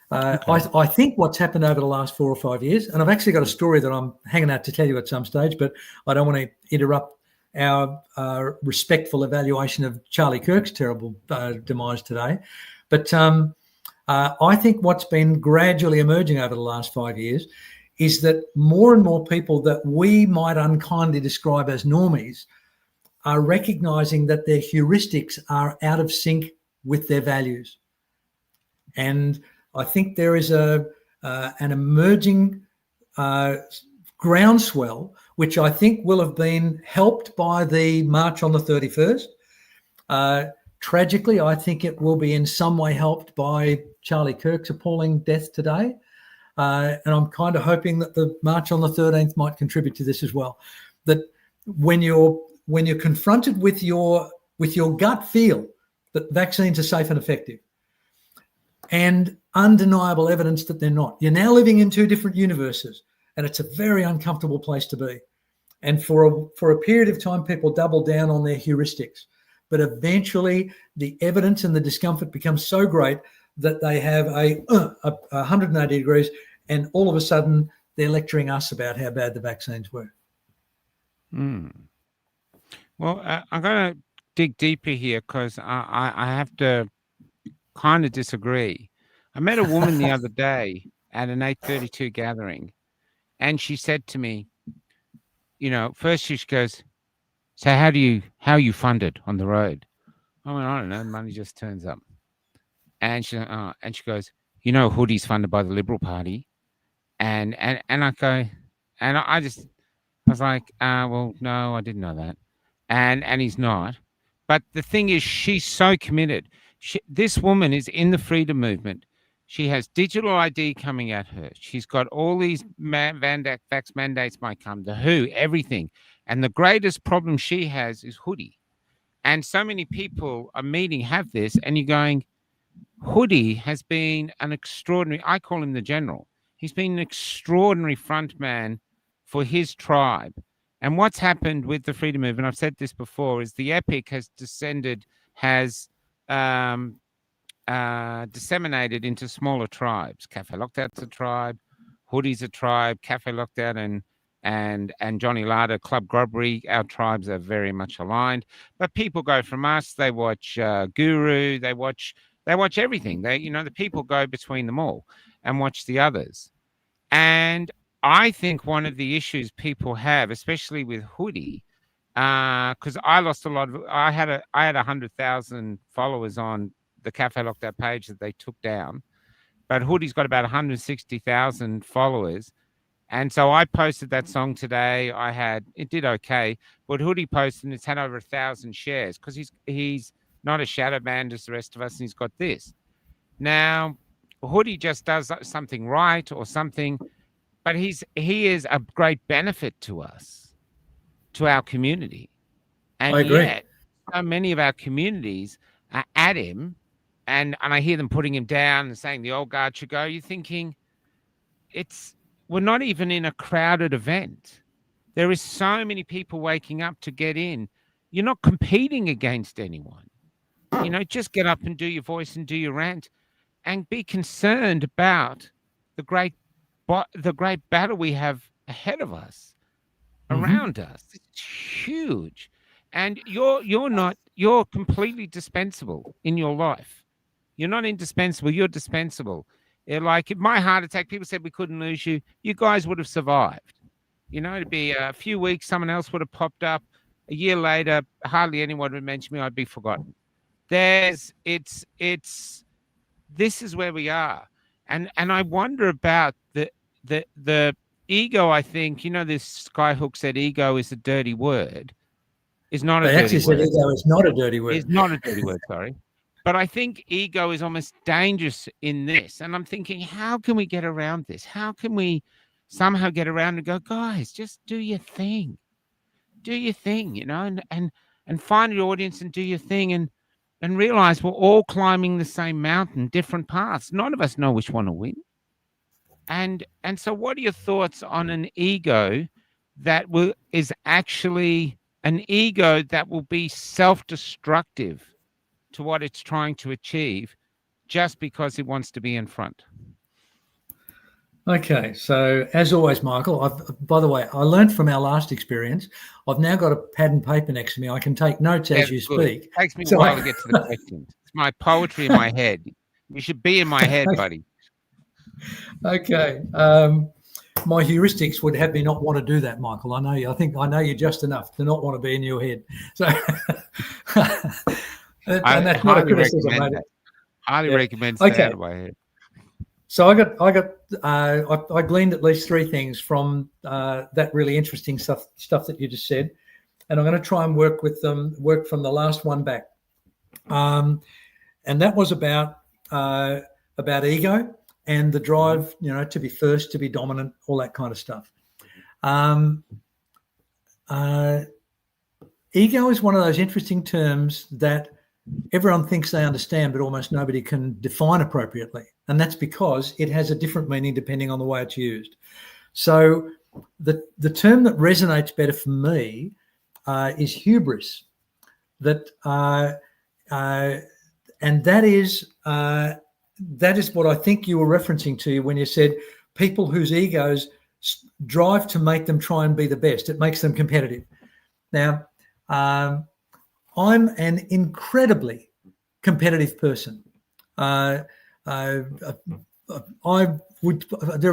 I think what's happened over the last 4 or 5 years, and I've actually got a story that I'm hanging out to tell you at some stage, but I don't want to interrupt our respectful evaluation of Charlie Kirk's terrible demise today. But I think what's been gradually emerging over the last 5 years is that more and more people that we might unkindly describe as normies are recognizing that their heuristics are out of sync with their values. And I think there is an emerging groundswell, which I think will have been helped by the march on the 31st. Tragically, I think it will be in some way helped by Charlie Kirk's appalling death today. And I'm kind of hoping that the march on the 13th might contribute to this as well. That when you're confronted with your gut feel that vaccines are safe and effective, and undeniable evidence that they're not, you're now living in two different universes. And it's a very uncomfortable place to be. And for a period of time, people double down on their heuristics. But eventually, the evidence and the discomfort becomes so great that they have a 180 degrees, and all of a sudden, they're lecturing us about how bad the vaccines were.
Well, I'm going to dig deeper here because I have to kind of disagree. I met a woman the other day at an 832 gathering, and she said to me, first she goes, "So how are you funded on the road?" I went, "I don't know, money just turns up." And she goes, Hoodie's funded by the Liberal Party. And I go, and I was like, well, no, I didn't know that. And he's not. But the thing is, she's so committed. This woman is in the freedom movement. She has digital ID coming at her. She's got all these vax mandates might come, the WHO, everything. And the greatest problem she has is Hoodie. And so many people are meeting have this, and you're going, Hoodie has been an extraordinary, I call him the general. He's been an extraordinary front man for his tribe. And what's happened with the freedom movement, I've said this before, is the epic has disseminated into smaller tribes. Café Lockdown's a tribe, Hoodie's a tribe, Café Lockdown and Johnny Lada, Club Grubbery, our tribes are very much aligned. But people go from us, they watch Guru, they watch everything. The people go between them all and watch the others. And I think one of the issues people have, especially with Hoodie, because I lost a lot of, I had 100,000 followers on the Café Lockdown page that they took down, but Hoodie's got about 160,000 followers. And so I posted that song today. It did okay, but Hoodie posted and it's had over 1,000 shares because he's not a shadow band as the rest of us, and he's got this. Now, Hoodie just does something right or something, but he is a great benefit to us, to our community. And
I agree.
Yet, so many of our communities are at him, and I hear them putting him down and saying the old guard should go. You're thinking, we're not even in a crowded event. There is so many people waking up to get in. You're not competing against anyone. Just get up and do your voice and do your rant and be concerned about the great battle we have ahead of us, around us. It's huge. And you're completely dispensable in your life. You're not indispensable. You're dispensable. Like my heart attack, people said we couldn't lose you. You guys would have survived. It'd be a few weeks, someone else would have popped up. A year later, hardly anyone would mention me. I'd be forgotten. This is where we are. And I wonder about the ego. I think, this Skyhook said ego is a dirty word. Is not a dirty word. They actually said
ego is not a dirty word.
It's not a dirty word, sorry. But I think ego is almost dangerous in this. And I'm thinking, how can we get around this? How can we somehow get around and go, guys, just do your thing. Do your thing, and find your audience and do your thing and realize we're all climbing the same mountain, different paths. None of us know which one to win. And so what are your thoughts on an ego that is actually an ego that will be self-destructive to what it's trying to achieve just because it wants to be in front?
Okay, so as always, Michael, by the way, I learned from our last experience. I've now got a pad and paper next to me. I can take notes as you speak.
It takes me a while to get to the questions. It's my poetry in my head. You should be in my head, buddy.
Okay. My heuristics would have me not want to do that, Michael. I know you. I know you just enough to not want to be in your head. So, and that's not a criticism, mate.
Highly recommend staying out of my head.
So I gleaned at least three things from that really interesting stuff that you just said, and I'm going to try and work from the last one back, and that was about ego and the drive, to be first, to be dominant, all that kind of stuff. Ego is one of those interesting terms that everyone thinks they understand, but almost nobody can define appropriately. And that's because it has a different meaning depending on the way it's used. So the term that resonates better for me is hubris. That and that is what I think you were referencing to when you said people whose egos drive to make them try and be the best. It makes them competitive. Now, I'm an incredibly competitive person. There have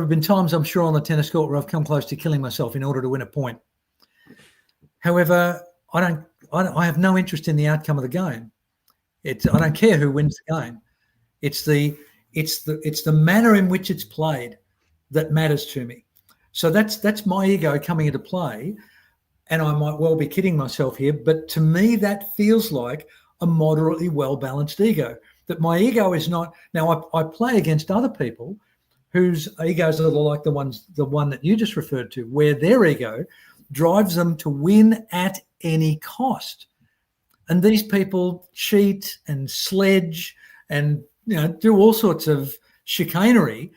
been times, I'm sure, on the tennis court where I've come close to killing myself in order to win a point. However, I have no interest in the outcome of the game. I don't care who wins the game. It's the manner in which it's played that matters to me. So that's my ego coming into play, and I might well be kidding myself here, but to me that feels like a moderately well-balanced ego. That my ego is not. Now I play against other people whose egos are like the one that you just referred to, where their ego drives them to win at any cost. And these people cheat and sledge and do all sorts of chicanery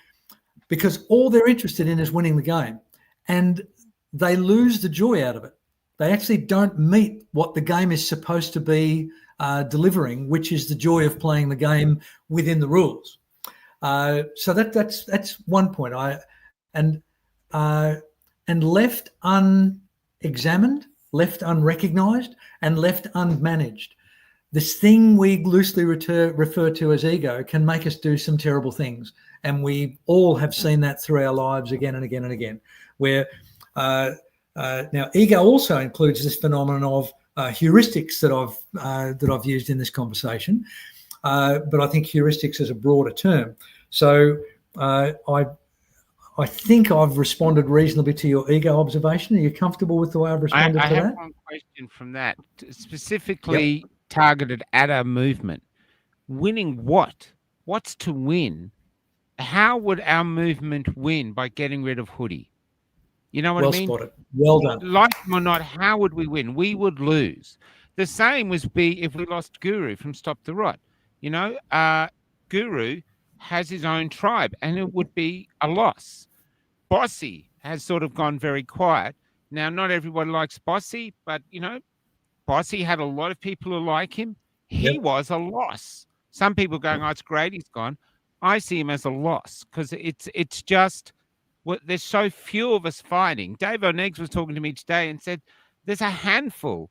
because all they're interested in is winning the game. And they lose the joy out of it. They actually don't meet what the game is supposed to be delivering, which is the joy of playing the game within the rules. So that's one point. And left unexamined, left unrecognized, and left unmanaged, this thing we loosely refer to as ego can make us do some terrible things. And we all have seen that through our lives again and again and again, where now ego also includes this phenomenon of heuristics that I've used in this conversation. But I think heuristics is a broader term. So I think I've responded reasonably to your ego observation. Are you comfortable with the way I've responded to that? I
have one question from that, specifically targeted at our movement. Winning what? What's to win? How would our movement win by getting rid of Hoodie? You know what I mean?
Well spotted. Well done.
Like him or not, how would we win? We would lose. The same would be if we lost Guru from Stop the Rot. Guru has his own tribe, and it would be a loss. Bossy has sort of gone very quiet. Now, not everyone likes Bossy, but, Bossy had a lot of people who like him. He was a loss. Some people going, oh, it's great, he's gone. I see him as a loss because it's just, there's so few of us fighting. Dave O'Neill was talking to me today and said there's a handful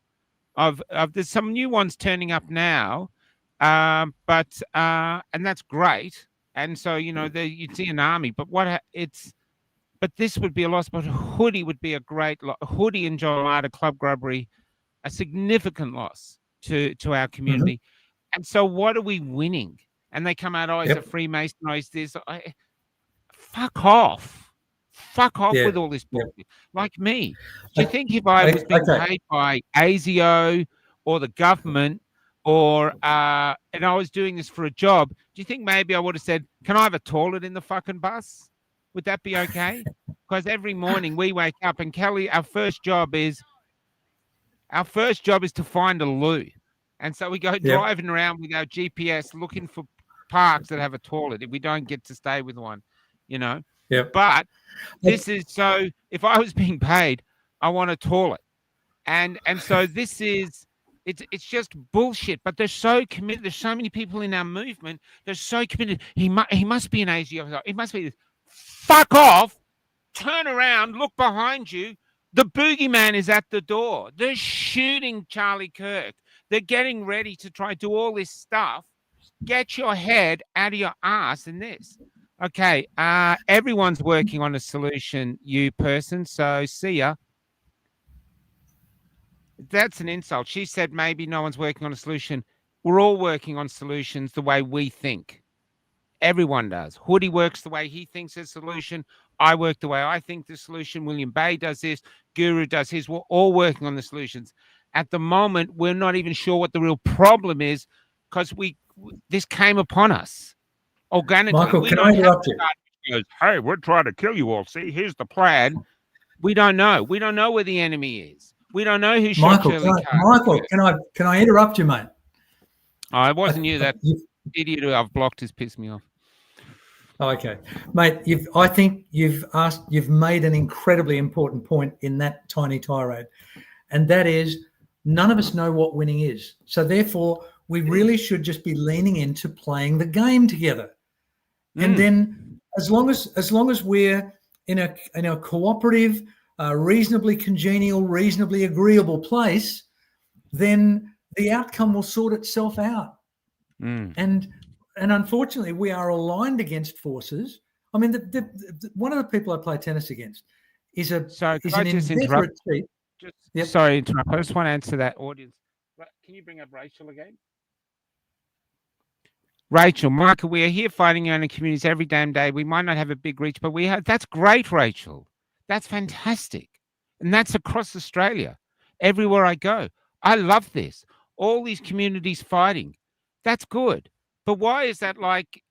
of there's some new ones turning up now, but and that's great. And so you'd see an army, but but this would be a loss. But Hoodie would be a great loss. Hoodie and Joel Arter, Club Grubbery, a significant loss to our community. Mm-hmm. And so what are we winning? And they come out, oh, it's a Freemason, oh, it's this. Fuck off. Fuck off with all this bullshit. Like me. Do you think if I was being paid by ASIO or the government or and I was doing this for a job, do you think maybe I would have said, can I have a toilet in the fucking bus? Would that be okay? Because every morning we wake up and Kelly, our first job is to find a loo. And so we go driving around with our GPS looking for parks that have a toilet if we don't get to stay with one, But this is so if I was being paid, I want a toilet. And so this is it's just bullshit, but they're so committed. There's so many people in our movement. They're so committed. He must be an ASIO. He must be. Fuck off. Turn around. Look behind you. The boogeyman is at the door. They're shooting Charlie Kirk. They're getting ready to try to do all this stuff. Get your head out of your ass in this. Okay. Everyone's working on a solution, you person. So see ya. That's an insult. She said maybe no one's working on a solution. We're all working on solutions the way we think. Everyone does. Hoodie works the way he thinks a solution. I work the way I think the solution. William Bay does this. Guru does his. We're all working on the solutions. At the moment, we're not even sure what the real problem is because this came upon us organically.
Michael, can I interrupt you?
Goes, hey, we're trying to kill you all. See, here's the plan. We don't know. We don't know where the enemy is. We don't know who shot Charlie Kirk.
Michael, can I interrupt you, mate?
Oh, it wasn't you. That idiot who I've blocked has pissed me off.
Okay, mate. I think you've made an incredibly important point in that tiny tirade, and that is, none of us know what winning is. So therefore, we really should just be leaning into playing the game together. And then, as long as we're in a cooperative, reasonably congenial, reasonably agreeable place, then the outcome will sort itself out. And unfortunately, we are aligned against forces. I mean, one of the people I play tennis against is an inveterate chief.
Sorry, interrupt. I just want to answer that audience. Can you bring up Rachel again? Rachel, Michael, we are here fighting in our communities every damn day. We might not have a big reach, but we have. That's great, Rachel. That's fantastic. And that's across Australia, everywhere I go. I love this. All these communities fighting. That's good. But why is that like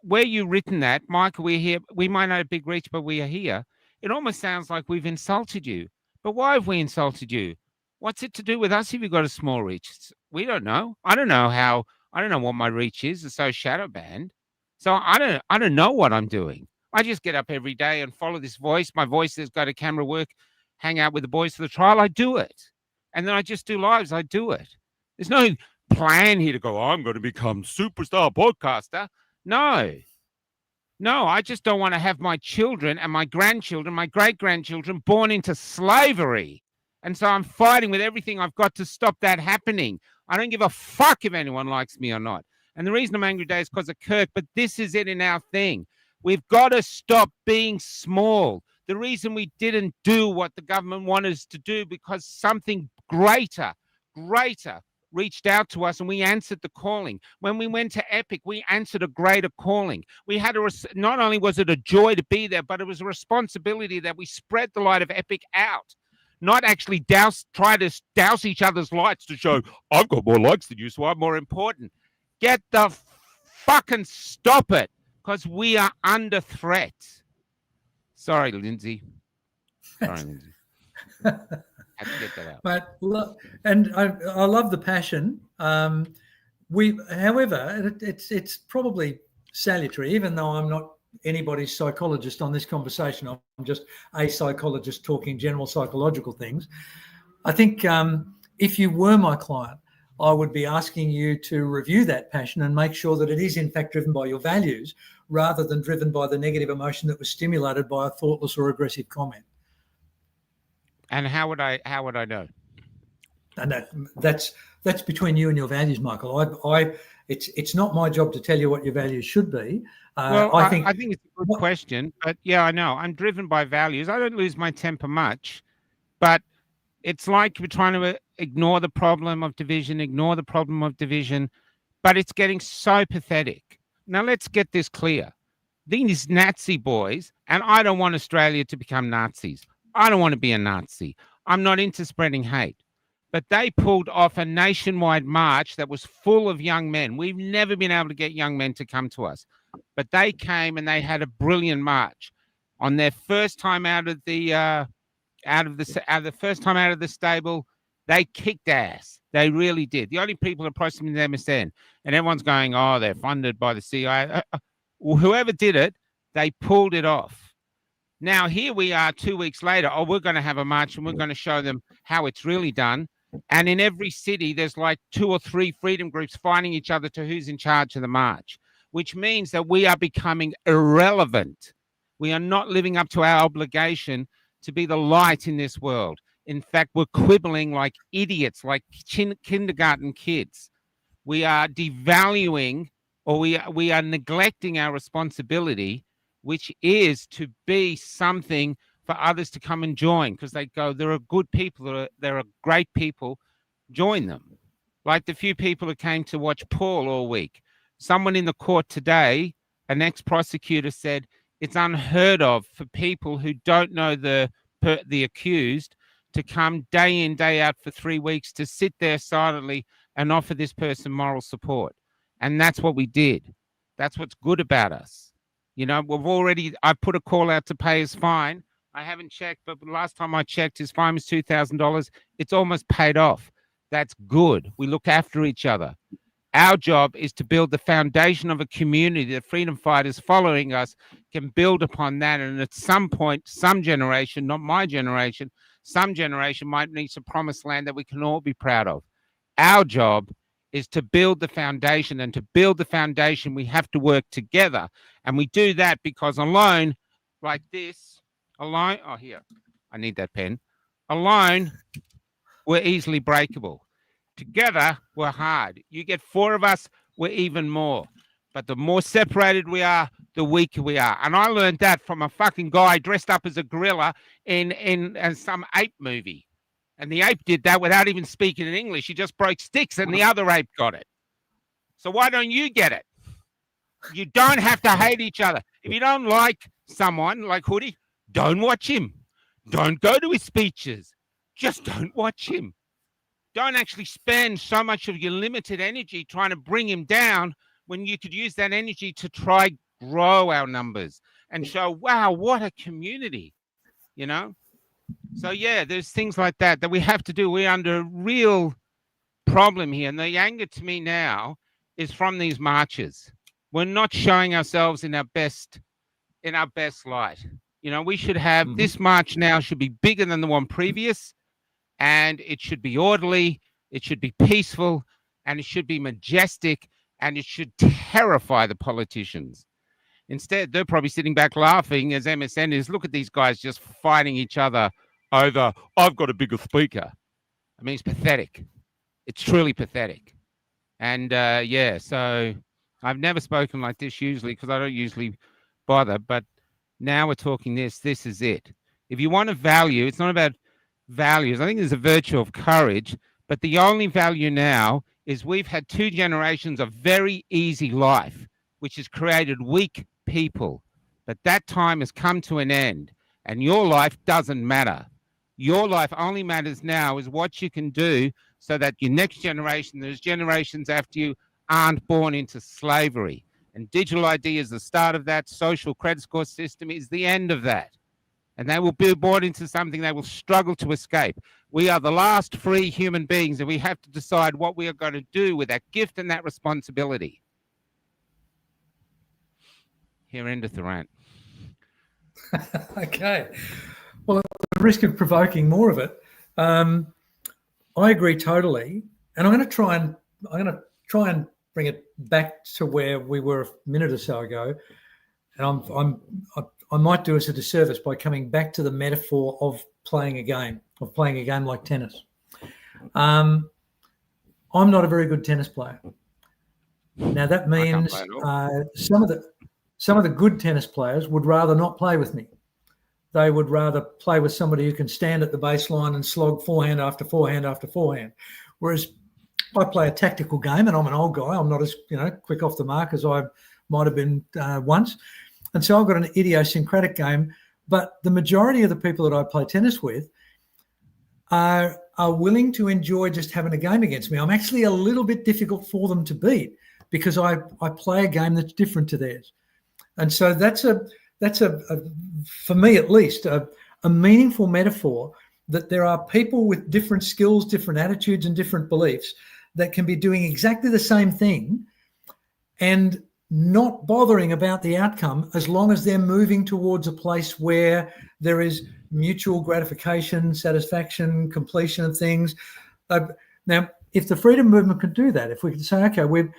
where you written that, Michael, we're here, we might not have a big reach, but we are here. It almost sounds like we've insulted you. But why have we insulted you? What's it to do with us if you've got a small reach? We don't know. I don't know what my reach is. It's so shadow banned. So I don't know what I'm doing. I just get up every day and follow this voice. My voice has got a camera work, hang out with the boys for the trial. I do it. And then I just do lives. I do it. There's no plan here to go, I'm going to become superstar podcaster. No, I just don't want to have my children and my grandchildren, my great-grandchildren born into slavery. And so I'm fighting with everything I've got to stop that happening. I don't give a fuck if anyone likes me or not. And the reason I'm angry today is because of Kirk, but this is it in our thing. We've got to stop being small. The reason we didn't do what the government wanted us to do because something greater reached out to us and we answered the calling. When we went to Epic, we answered a greater calling. We had not only was it a joy to be there, but it was a responsibility that we spread the light of Epic out. Not actually try to douse each other's lights to show, I've got more likes than you, so I'm more important. Get the fucking stop it, because we are under threat. Sorry, Lindsay. Had to get that out.
But look, and I love the passion. However, it's probably salutary, even though I'm not anybody's psychologist on this conversation. I'm just a psychologist talking general psychological things. I think if you were my client, I would be asking you to review that passion and make sure that it is in fact driven by your values rather than driven by the negative emotion that was stimulated by a thoughtless or aggressive comment.
And how would I know?
And that's between you and your values, Michael. It's not my job to tell you what your values should be.
I think it's a good question, but yeah, I know. I'm driven by values. I don't lose my temper much, but it's like we're trying to ignore the problem of division, but it's getting so pathetic. Now, let's get this clear. These Nazi boys, and I don't want Australia to become Nazis. I don't want to be a Nazi. I'm not into spreading hate. But they pulled off a nationwide march that was full of young men. We've never been able to get young men to come to us. But they came and they had a brilliant march. On their first time out of the stable, they kicked ass. They really did. The only people approaching them is MSN. And everyone's going, oh, they're funded by the CIA. Whoever did it, they pulled it off. Now, here we are 2 weeks later. Oh, we're going to have a march and we're going to show them how it's really done. And in every city, there's like 2 or 3 freedom groups fighting each other to who's in charge of the march, which means that we are becoming irrelevant. We are not living up to our obligation to be the light in this world. In fact, we're quibbling like idiots, like kindergarten kids. We are devaluing, or we are neglecting our responsibility, which is to be something for others to come and join, because they go, there are good people, there are great people, join them. Like the few people who came to watch Paul all week. Someone in the court today, an ex-prosecutor, said it's unheard of for people who don't know the accused to come day in, day out for 3 weeks to sit there silently and offer this person moral support. And that's what we did. That's what's good about us. You know, I put a call out to pay his fine. I haven't checked, but the last time I checked, his fine was $2,000. It's almost paid off. That's good. We look after each other. Our job is to build the foundation of a community that freedom fighters following us can build upon that. And at some point, some generation, not my generation, some generation might reach a promised land that we can all be proud of. Our job is to build the foundation, and to build the foundation, we have to work together. And we do that because alone, like this, alone, oh, here, I need that pen. Alone, we're easily breakable. Together, we're hard. You get 4 of us, we're even more. But the more separated we are, the weaker we are. And I learned that from a fucking guy dressed up as a gorilla in some ape movie. And the ape did that without even speaking in English. He just broke sticks and the other ape got it. So why don't you get it? You don't have to hate each other. If you don't like someone like Hoodie, don't watch him. Don't go to his speeches. Just don't watch him. Don't actually spend so much of your limited energy trying to bring him down when you could use that energy to try grow our numbers and show, wow, what a community, you know? So, yeah, there's things like that we have to do. We're under a real problem here. And the anger to me now is from these marches. We're not showing ourselves in our best light. You know, we should have this march now should be bigger than the one previous, and it should be orderly, it should be peaceful, and it should be majestic, and it should terrify the politicians. Instead, they're probably sitting back laughing as MSN is, look at these guys just fighting each other over, I've got a bigger speaker. I mean, it's pathetic. It's truly pathetic. And yeah, so I've never spoken like this usually because I don't usually bother, but now we're talking this is it. If you want a value, it's not about values. I think there's a virtue of courage, but the only value now is we've had 2 generations of very easy life, which has created weak people. But that time has come to an end, and your life doesn't matter. Your life only matters now is what you can do so that your next generation, those generations after you, aren't born into slavery. And digital ID is the start of that. Social credit score system is the end of that. And they will be born into something they will struggle to escape. We are the last free human beings, and we have to decide what we are going to do with that gift and that responsibility. Here endeth the rant.
Okay. Well, at the risk of provoking more of it, I agree totally, and I'm going to try and bring it back to where we were a minute or so ago, and I might do us a disservice by coming back to the metaphor of playing a game like tennis. I'm not a very good tennis player. Now that means some of the good tennis players would rather not play with me. They would rather play with somebody who can stand at the baseline and slog forehand after forehand after forehand. Whereas I play a tactical game, and I'm an old guy. I'm not as quick off the mark as I might have been once. And so I've got an idiosyncratic game. But the majority of the people that I play tennis with are willing to enjoy just having a game against me. I'm actually a little bit difficult for them to beat because I play a game that's different to theirs. And so that's a for me at least, a meaningful metaphor that there are people with different skills, different attitudes, and different beliefs that can be doing exactly the same thing and not bothering about the outcome as long as they're moving towards a place where there is mutual gratification, satisfaction, completion of things. Now, if the freedom movement could do that, if we could say, okay, we're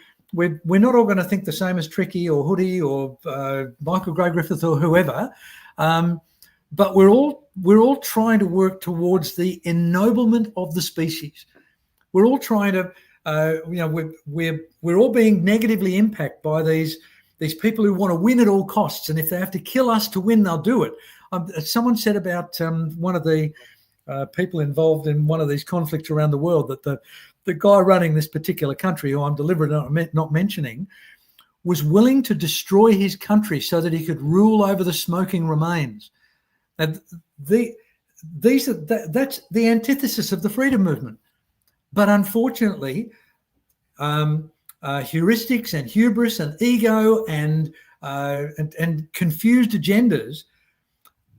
not all going to think the same as Tricky or Hoodie or Michael Gray Griffith or whoever, but we're all trying to work towards the ennoblement of the species. We're all trying to, we're all being negatively impacted by these people who want to win at all costs, and if they have to kill us to win, they'll do it. Someone said about one of the people involved in one of these conflicts around the world that the guy running this particular country, who I'm deliberately not mentioning, was willing to destroy his country so that he could rule over the smoking remains. And that's the antithesis of the freedom movement. But unfortunately, heuristics and hubris and ego and confused agendas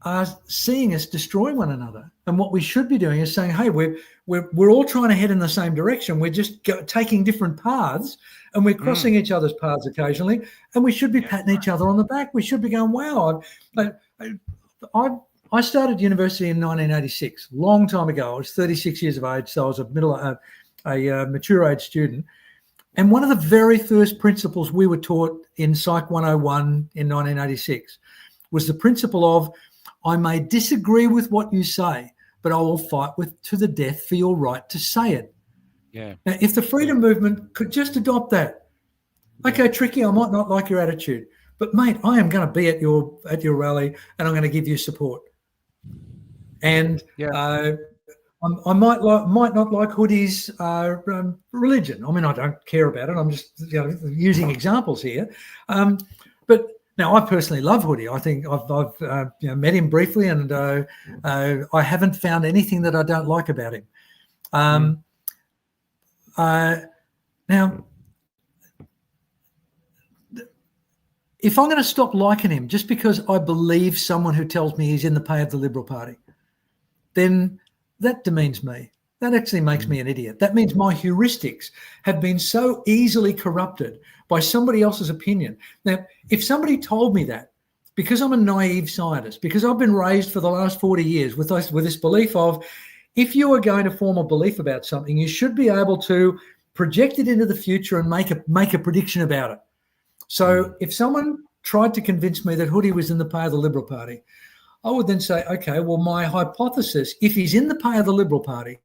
are seeing us destroy one another. And what we should be doing is saying, hey, we're all trying to head in the same direction. We're just taking different paths, and we're crossing each other's paths occasionally, and we should be patting each other on the back. We should be going, wow, I started university in 1986, long time ago. I was 36 years of age, so I was a mature age student. And one of the very first principles we were taught in Psych 101 in 1986 was the principle of, I may disagree with what you say, but I will fight to the death for your right to say it.
Yeah.
Now, if the freedom movement could just adopt that, okay, Tricky, I might not like your attitude, but mate, I am going to be at your rally, and I'm going to give you support. And I might not like Hoodie's religion. I mean, I don't care about it. I'm just using examples here. But now, I personally love Hoodie. I think I've met him briefly, and I haven't found anything that I don't like about him. Now, if I'm going to stop liking him just because I believe someone who tells me he's in the pay of the Liberal Party, then that demeans me. That actually makes me an idiot. That means my heuristics have been so easily corrupted by somebody else's opinion. Now, if somebody told me that, because I'm a naive scientist, because I've been raised for the last 40 years with this belief of, if you are going to form a belief about something, you should be able to project it into the future and make a prediction about it. So if someone tried to convince me that Hoodie was in the pay of the Liberal Party, I would then say, okay, well, my hypothesis, if he's in the pay of the Liberal Party,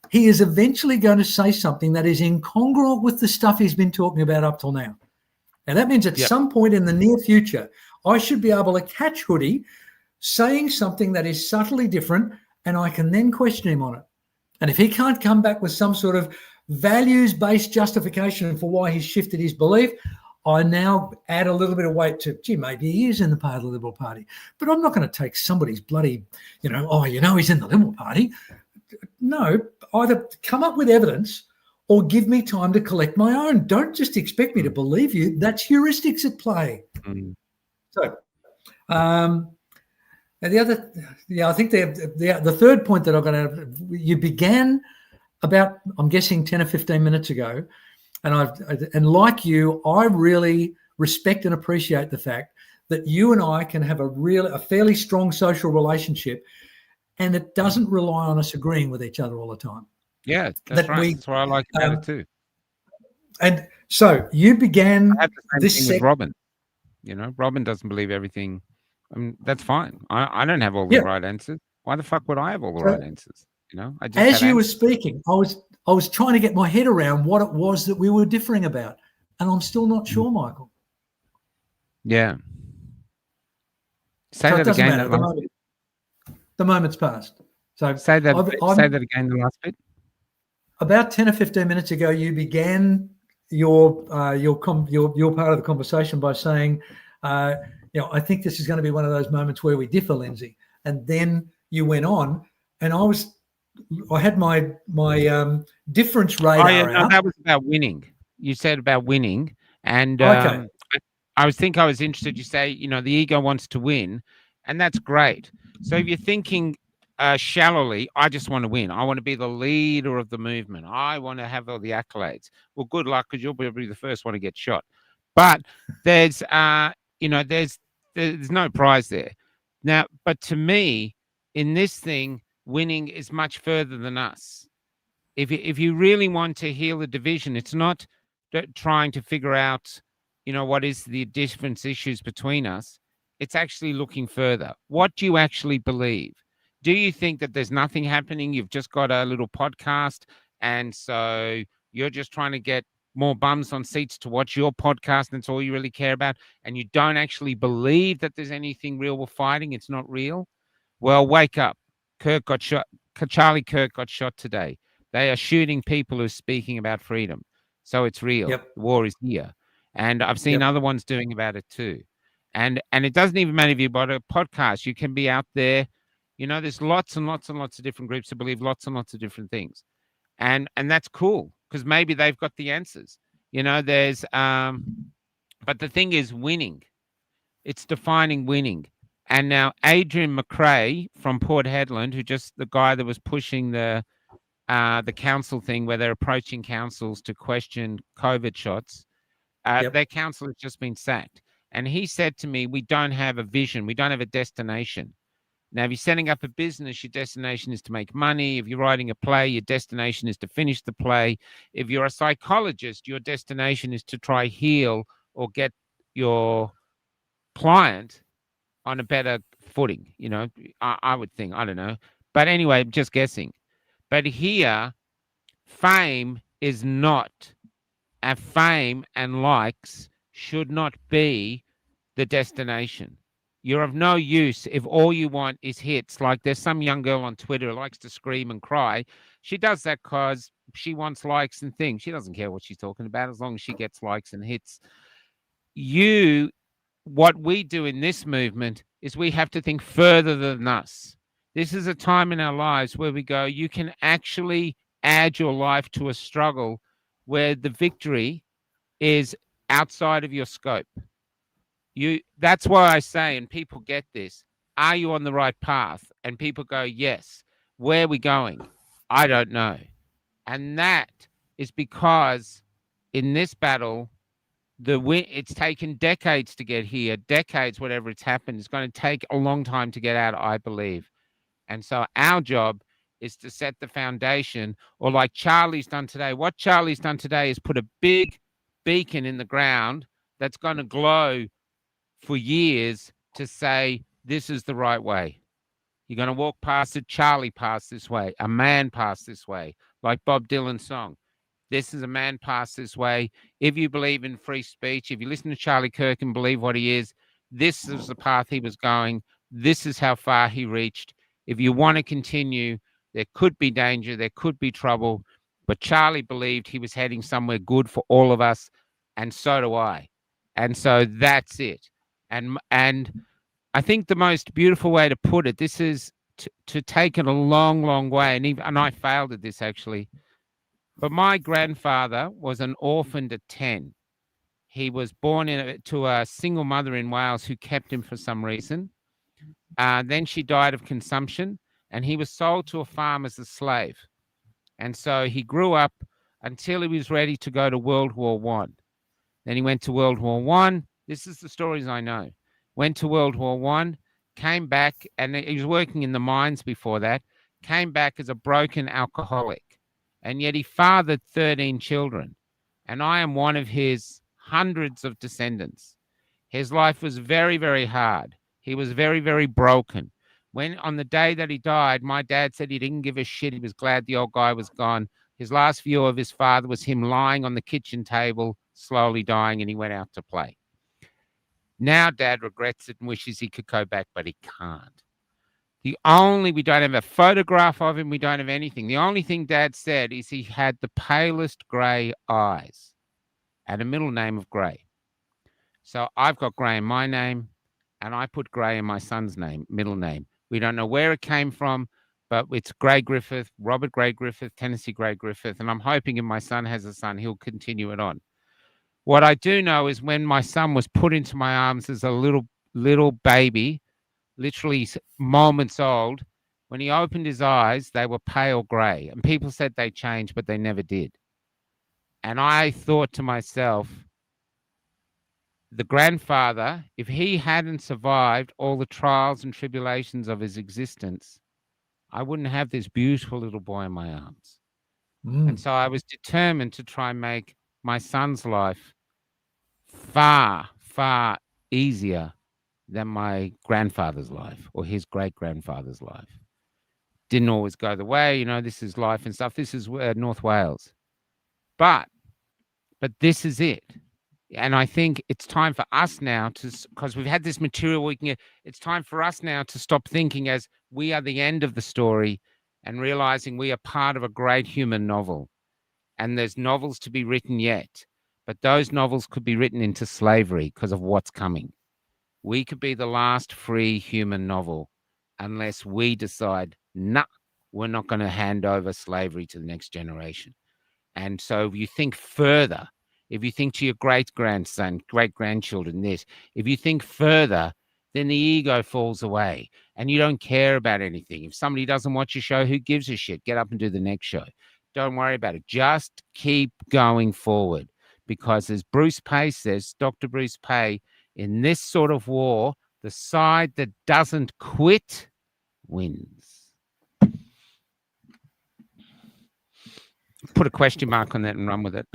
he is eventually going to say something that is incongruent with the stuff he's been talking about up till now. Now, that means at some point in the near future, I should be able to catch Hoodie saying something that is subtly different, and I can then question him on it. And if he can't come back with some sort of values-based justification for why he's shifted his belief, I now add a little bit of weight to, gee, maybe he is in the pay of the Liberal Party. But I'm not going to take somebody's bloody, he's in the Liberal Party. No, either come up with evidence or give me time to collect my own. Don't just expect me to believe you. That's heuristics at play. So, and the other, I think the third point that I'm going to, you began about, I'm guessing 10 or 15 minutes ago, and like you, I really respect and appreciate the fact that you and I can have a fairly strong social relationship, and it doesn't rely on us agreeing with each other all the time.
Yeah, that's right. That's what I like about it too.
And so you began
I have the same thing with Robin. Robin doesn't believe everything. That's fine. I don't have all the right answers. Why the fuck would I have all the right answers? As
you were speaking, I was trying to get my head around what it was that we were differing about, and I'm still not sure, Michael.
Yeah. Say that again.
The moment's passed. So
say that again. The last bit.
About 10 or 15 minutes ago, you began your part of the conversation by saying, I think this is going to be one of those moments where we differ, Lindsay. And then you went on, and I had my difference radar out.
No, that was about winning. You said about winning, and okay. I was interested. You say, the ego wants to win, and that's great. So if you're thinking shallowly, I just want to win. I want to be the leader of the movement. I want to have all the accolades. Well, good luck, because you'll be the first one to get shot. But there's no prize there. Now, but to me, in this thing, winning is much further than us. If you really want to heal the division, it's not trying to figure out, what is the different issues between us. It's actually looking further. What do you actually believe? Do you think that there's nothing happening? You've just got a little podcast, and so you're just trying to get more bums on seats to watch your podcast, and that's all you really care about, and you don't actually believe that there's anything real we're fighting? It's not real? Well, wake up. Kirk got shot. Charlie Kirk got shot today. They are shooting people who are speaking about freedom. So it's real. Yep. The war is here. And I've seen other ones doing about it too. And it doesn't even matter if you've got a podcast. You can be out there. There's lots and lots and lots of different groups that believe lots and lots of different things. And that's cool, because maybe they've got the answers. There's but the thing is winning. It's defining winning. And now Adrian McRae from Port Hedland, the guy that was pushing the council thing where they're approaching councils to question COVID shots, their council has just been sacked. And he said to me, we don't have a vision. We don't have a destination. Now, if you're setting up a business, your destination is to make money. If you're writing a play, your destination is to finish the play. If you're a psychologist, your destination is to try heal or get your client on a better footing. I would think, I don't know. But anyway, just guessing. But here, fame is not, fame and likes should not be the destination. You're of no use if all you want is hits. Like there's some young girl on Twitter who likes to scream and cry. She does that because she wants likes and things. She doesn't care what she's talking about as long as she gets likes and hits. What we do in this movement is we have to think further than us. This is a time in our lives where we go, you can actually add your life to a struggle where the victory is outside of your scope. That's why I say, and people get this, are you on the right path? And people go, yes. Where are we going? I don't know. And that is because in this battle, it's taken decades to get here, decades, whatever it's happened. It's going to take a long time to get out, I believe. And so our job is to set the foundation, or like Charlie's done today. What Charlie's done today is put a big beacon in the ground that's going to glow for years to say, this is the right way. You're going to walk past it. Charlie passed this way. A man passed this way, like Bob Dylan's song. This is a man passed this way. If you believe in free speech, if you listen to Charlie Kirk and believe what he is, this is the path he was going. This is how far he reached. If you want to continue, there could be danger, there could be trouble, but Charlie believed he was heading somewhere good for all of us, and so do I. And so that's it. And I think the most beautiful way to put it, this is to take it a long, long way, and I failed at this actually, but my grandfather was an orphan at 10. He was born to a single mother in Wales who kept him for some reason. Then she died of consumption, and he was sold to a farm as a slave. And so he grew up until he was ready to go to World War I. Then he went to World War I. This is the stories I know. Went to World War I, came back, and he was working in the mines before that, came back as a broken alcoholic. And yet he fathered 13 children. And I am one of his hundreds of descendants. His life was very, very hard. He was very, very broken. When on the day that he died, my dad said he didn't give a shit. He was glad the old guy was gone. His last view of his father was him lying on the kitchen table, slowly dying, and he went out to play. Now Dad regrets it and wishes he could go back, but he can't. We don't have a photograph of him. We don't have anything. The only thing Dad said is he had the palest grey eyes and a middle name of Grey. So I've got Grey in my name, and I put Grey in my son's name, middle name. We don't know where it came from, but it's Grey Griffith, Robert Grey Griffith, Tennessee Grey Griffith, and I'm hoping if my son has a son, he'll continue it on. What I do know is when my son was put into my arms as a little baby, literally moments old, when he opened his eyes, they were pale grey. And people said they changed, but they never did. And I thought to myself, the grandfather, if he hadn't survived all the trials and tribulations of his existence, I wouldn't have this beautiful little boy in my arms. And so I was determined to try and make my son's life far, far easier than my grandfather's life or his great-grandfather's life. Didn't always go the way, this is life and stuff. This is North Wales. But this is it. And I think it's time for us now because we've had this material we can get, it's time for us now to stop thinking as we are the end of the story and realizing we are part of a great human novel. And there's novels to be written yet, but those novels could be written into slavery because of what's coming. We could be the last free human novel unless we decide, nah, we're not going to hand over slavery to the next generation. And so if you think further, if you think to your great-grandson, great-grandchildren, if you think further, then the ego falls away and you don't care about anything. If somebody doesn't watch your show, who gives a shit? Get up and do the next show. Don't worry about it. Just keep going forward, because as Bruce Pay says, Dr. Bruce Pay, in this sort of war, the side that doesn't quit wins. Put a question mark on that and run with it.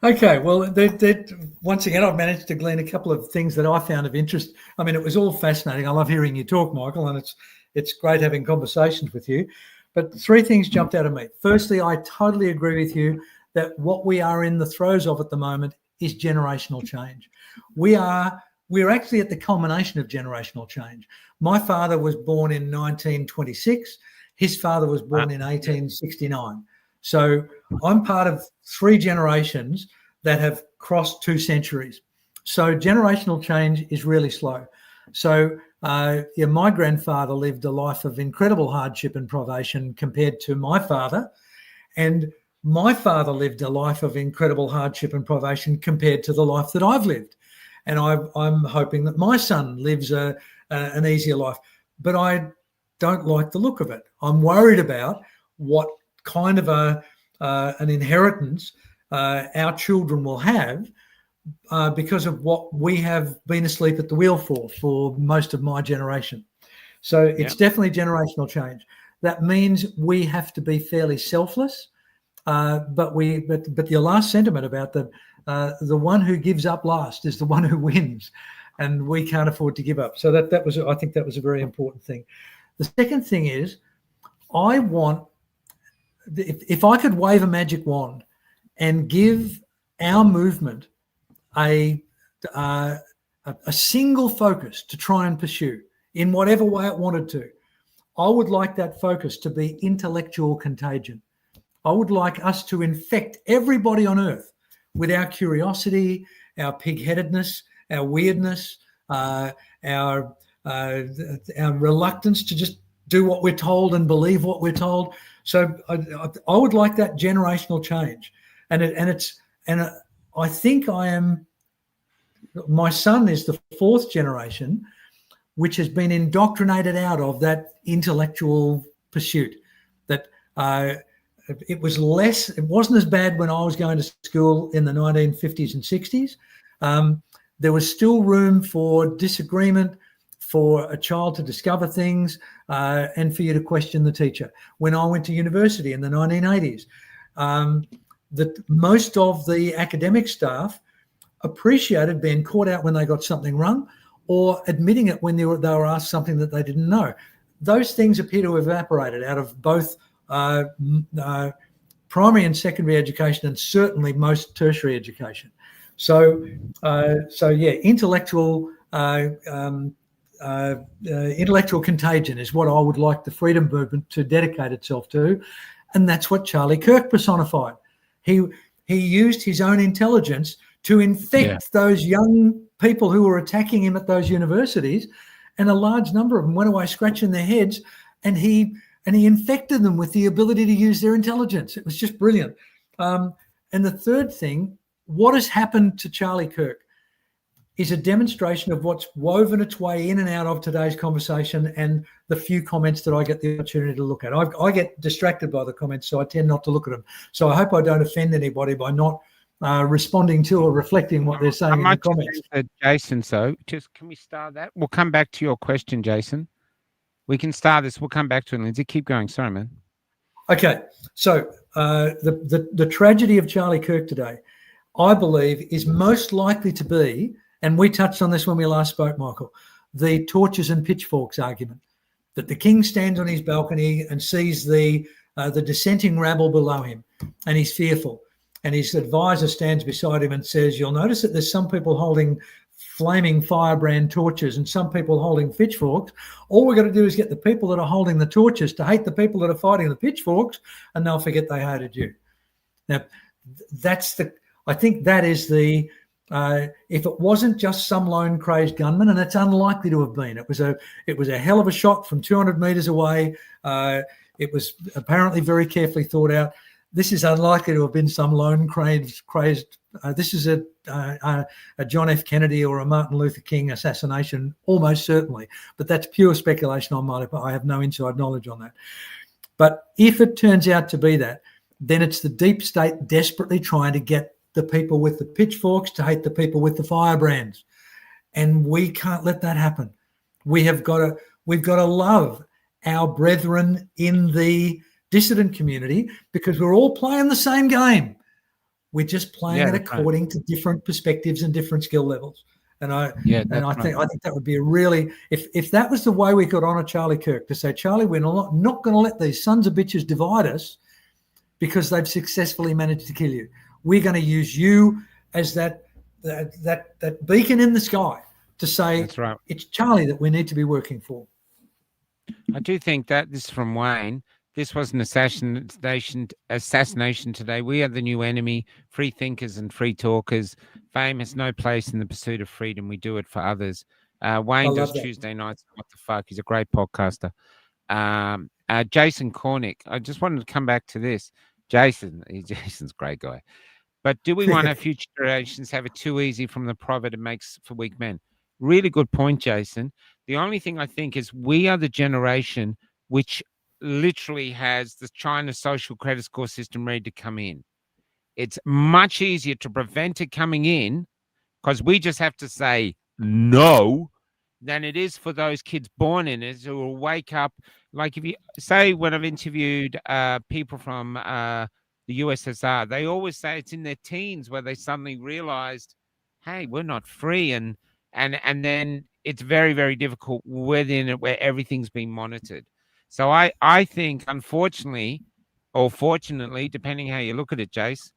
Okay, well, once again, I've managed to glean a couple of things that I found of interest. I mean, it was all fascinating. I love hearing you talk, Michael, and it's great having conversations with you. But 3 things jumped out at me. Firstly, I totally agree with you that what we are in the throes of at the moment is generational change. We're actually at the culmination of generational change. My father was born in 1926. His father was born in 1869. So I'm part of 3 generations that have crossed 2 centuries. So generational change is really slow. So my grandfather lived a life of incredible hardship and privation compared to my father. And my father lived a life of incredible hardship and privation compared to the life that I've lived. And I'm hoping that my son lives an easier life. But I don't like the look of it. I'm worried about what kind of an inheritance our children will have because of what we have been asleep at the wheel for most of my generation. So it's definitely generational change. That means we have to be fairly selfless. But your last sentiment about the one who gives up last is the one who wins, and we can't afford to give up. So I think that was a very important thing. The second thing is, I want, if I could wave a magic wand and give our movement a single focus to try and pursue in whatever way it wanted to, I would like that focus to be intellectual contagion. I would like us to infect everybody on earth with our curiosity, our pig-headedness, our weirdness, our reluctance to just do what we're told and believe what we're told. So I would like that generational change, and I think my son is the 4th generation, which has been indoctrinated out of that intellectual pursuit. That it wasn't as bad when I was going to school in the 1950s and 60s. There was still room for disagreement, for a child to discover things, and for you to question the teacher. When I went to university in the 1980s, that most of the academic staff appreciated being caught out when they got something wrong, or admitting it when they were asked something that they didn't know. Those things appear to have evaporated out of both primary and secondary education, and certainly most tertiary education. So intellectual contagion is what I would like the freedom movement to dedicate itself to, and that's what Charlie Kirk personified. He used his own intelligence to infect those young people who were attacking him at those universities, and a large number of them went away scratching their heads, and he infected them with the ability to use their intelligence. It was just brilliant. And the third thing, what has happened to Charlie Kirk is a demonstration of what's woven its way in and out of today's conversation and the few comments that I get the opportunity to look at. I get distracted by the comments, so I tend not to look at them. So I hope I don't offend anybody by not responding to or reflecting what they're saying in the comments.
Jason, so just can we start that? We'll come back to your question, Jason. We can start this. We'll come back to it, Lindsay. Keep going. Sorry, man.
Okay. So the tragedy of Charlie Kirk today, I believe, is most likely to be, and we touched on this when we last spoke, Michael, the torches and pitchforks argument, that the king stands on his balcony and sees the dissenting rabble below him, and he's fearful. And his advisor stands beside him and says, you'll notice that there's some people holding flaming firebrand torches and some people holding pitchforks. All we've got to do is get the people that are holding the torches to hate the people that are fighting the pitchforks, and they'll forget they hated you. Now, I think that is the, if it wasn't just some lone crazed gunman, and it's unlikely to have been, it was a hell of a shot from 200 meters away. It was apparently very carefully thought out. This is unlikely to have been some lone crazed this is a John F. Kennedy or a Martin Luther King assassination, almost certainly. But that's pure speculation on my part. I have no inside knowledge on that. But if it turns out to be that, then it's the deep state desperately trying to get the people with the pitchforks to hate the people with the firebrands. And we can't let that happen. We've got to love our brethren in the dissident community, because we're all playing the same game. We're just playing it according to different perspectives and different skill levels. And I think that would be a really, if that was the way we could honour Charlie Kirk, to say, Charlie, we're not going to let these sons of bitches divide us because they've successfully managed to kill you. We're going to use you as that beacon in the sky to say,
that's right,
it's Charlie that we need to be working for.
I do think that this is from Wayne. This was an assassination today. We are the new enemy, free thinkers and free talkers. Fame has no place in the pursuit of freedom. We do it for others. Wayne does Tuesday nights. What the fuck? He's a great podcaster. Jason Cornick. I just wanted to come back to this. Jason's a great guy. But do we want our future generations have it too easy from the private it makes for weak men? Really good point, Jason. The only thing I think is we are the generation which literally has the China social credit score system ready to come in. It's much easier to prevent it coming in because we just have to say no than it is for those kids born in it who will wake up. Like if you say, when I've interviewed people from the USSR, they always say it's in their teens where they suddenly realized, hey, we're not free. And then it's very, very difficult within it where everything's being monitored. So I think, unfortunately, or fortunately, depending how you look at it, Jace,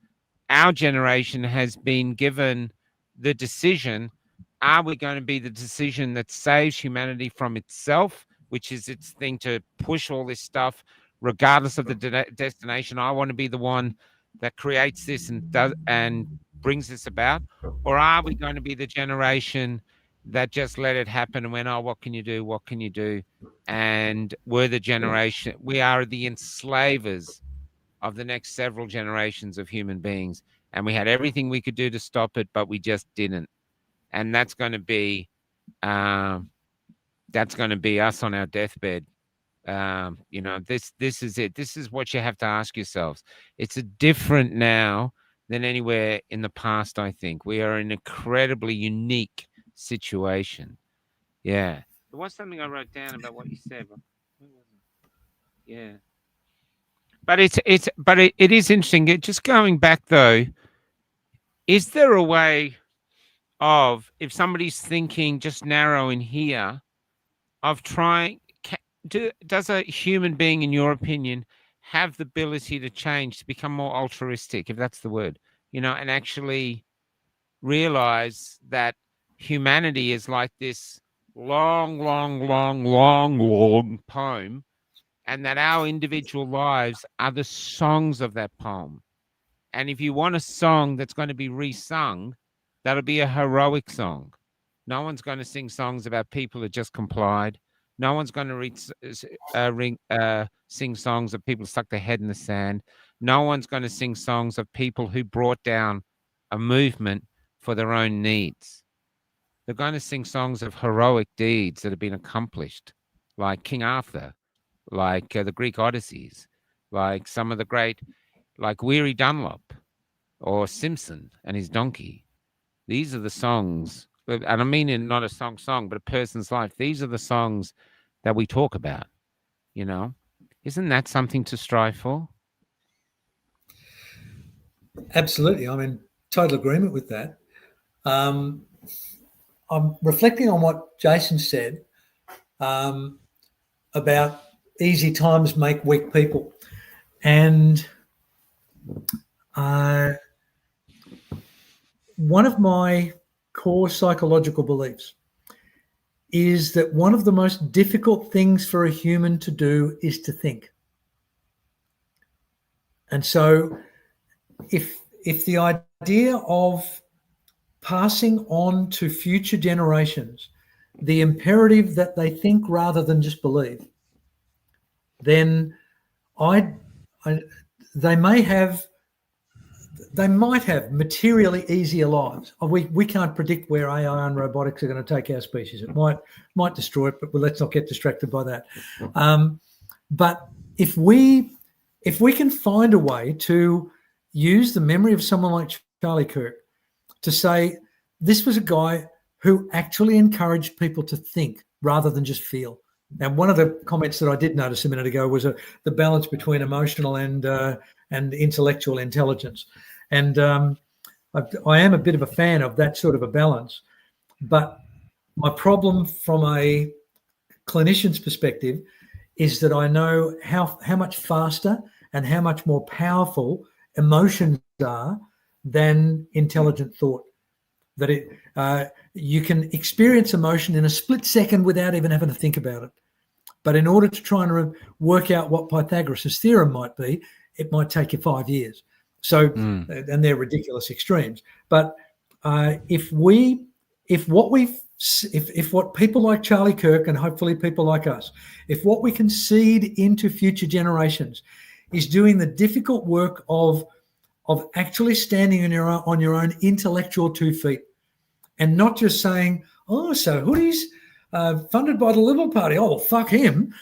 our generation has been given the decision, are we going to be the decision that saves humanity from itself, which is its thing to push all this stuff, regardless of the destination? I want to be the one that creates this and brings this about. Or are we going to be the generation that just let it happen and went, oh, what can you do? What can you do? And we're the generation, we are the enslavers of the next several generations of human beings. And we had everything we could do to stop it, but we just didn't. And that's going to be us on our deathbed. This is it. This is what you have to ask yourselves. It's different now than anywhere in the past, I think. We are in an incredibly unique situation. Yeah. There was something I wrote down about what you said. But yeah. But it is interesting. Just going back though, is there a way of, if somebody's thinking just narrow in here, of trying, does a human being, in your opinion, have the ability to change, to become more altruistic, if that's the word, and actually realize that humanity is like this long poem, and that our individual lives are the songs of that poem. And if you want a song that's going to be resung, that'll be a heroic song. No one's going to sing songs about people who just complied. No one's going to sing songs of people who stuck their head in the sand. No one's going to sing songs of people who brought down a movement for their own needs. They're going to sing songs of heroic deeds that have been accomplished, like King Arthur, like the Greek Odysseys, like some of the great, like Weary Dunlop or Simpson and his donkey. These are the songs, and I mean in not a song, but a person's life. These are the songs that we talk about, Isn't that something to strive for?
Absolutely. I'm in total agreement with that. I'm reflecting on what Jason said about easy times make weak people. And one of my core psychological beliefs is that one of the most difficult things for a human to do is to think. And so if the idea of passing on to future generations the imperative that they think rather than just believe, then they may have they might have materially easier lives. We can't predict where AI and robotics are going to take our species. It might destroy it, but let's not get distracted by that. But if we can find a way to use the memory of someone like Charlie Kirk to say this was a guy who actually encouraged people to think rather than just feel. Now, one of the comments that I did notice a minute ago was the balance between emotional and intellectual intelligence. And I am a bit of a fan of that sort of a balance. But my problem from a clinician's perspective is that I know how much faster and how much more powerful emotions are than intelligent thought. That you can experience emotion in a split second without even having to think about it. But in order to try and work out what Pythagoras' theorem might be, it might take you 5 years. So, and they're ridiculous extremes. But if what people like Charlie Kirk and hopefully people like us, if what we can seed into future generations is doing the difficult work of actually standing on your own intellectual 2 feet, and not just saying, "Oh, so Hoodie's funded by the Liberal Party. Oh, well, fuck him."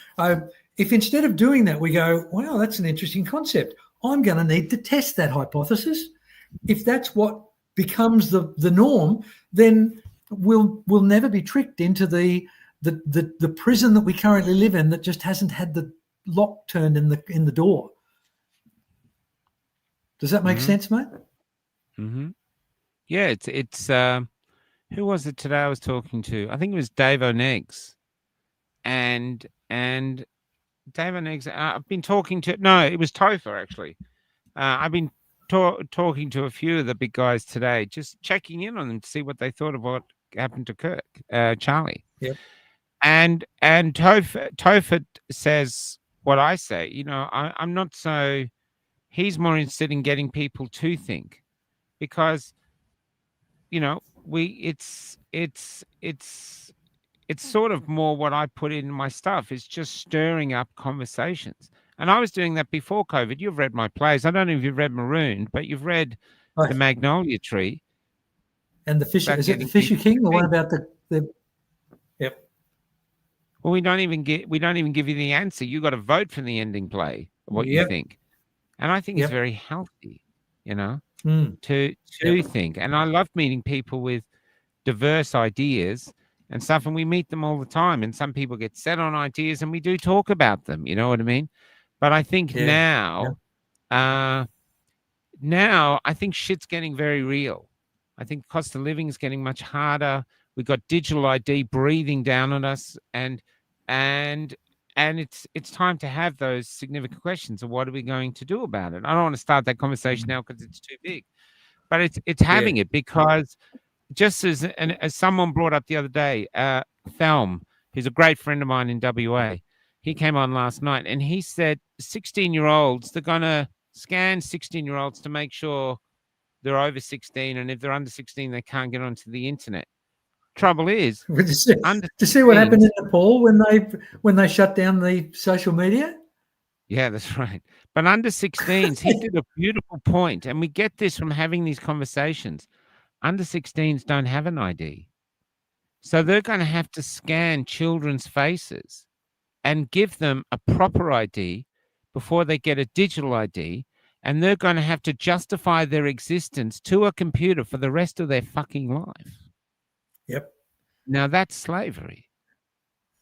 If instead of doing that, we go, "Wow, that's an interesting concept. I'm going to need to test that hypothesis." If that's what becomes the norm, then we'll never be tricked into the prison that we currently live in that just hasn't had the lock turned in the door. Does that make sense, mate?
Mm-hmm. Yeah, it's who was it today I was talking to? I think it was Dave O'Neggs. And Dave O'Neggs, I've been talking to, no, it was Topher actually. I've been talking to a few of the big guys today, just checking in on them to see what they thought of what happened to Kirk, Charlie.
Yep.
And Topher says what I say, you know, I'm not so, he's more interested in getting people to think because, you know, it's sort of more what I put in my stuff is just stirring up conversations. And I was doing that before COVID. You've read my plays. I don't know if you've read Marooned, but you've read The Magnolia Tree.
And the Fisher, is it the Fisher King? The one about the Yep.
Well, we don't even give you the answer. You got to vote for the ending play, what you think. And I think it's very healthy, you know, to think. And I love meeting people with diverse ideas and stuff, and we meet them all the time. And some people get set on ideas, and we do talk about them. You know what I mean? But I think now I think shit's getting very real. I think cost of living is getting much harder. We've got digital ID breathing down on us, and it's time to have those significant questions of what are we going to do about it. I don't want to start that conversation now because it's too big, but it's having it because just as someone brought up the other day, Thelm, who's a great friend of mine in WA, he came on last night and he said 16-year-olds, they're going to scan 16-year-olds to make sure they're over 16, and if they're under 16, they can't get onto the internet. Trouble is,
to see what happened in Nepal when they shut down the social media.
Yeah, that's right. But under 16s, he did a beautiful point, and we get this from having these conversations. Under 16s don't have an ID, so they're going to have to scan children's faces and give them a proper ID before they get a digital ID, and they're going to have to justify their existence to a computer for the rest of their fucking life.
Yep.
Now that's slavery.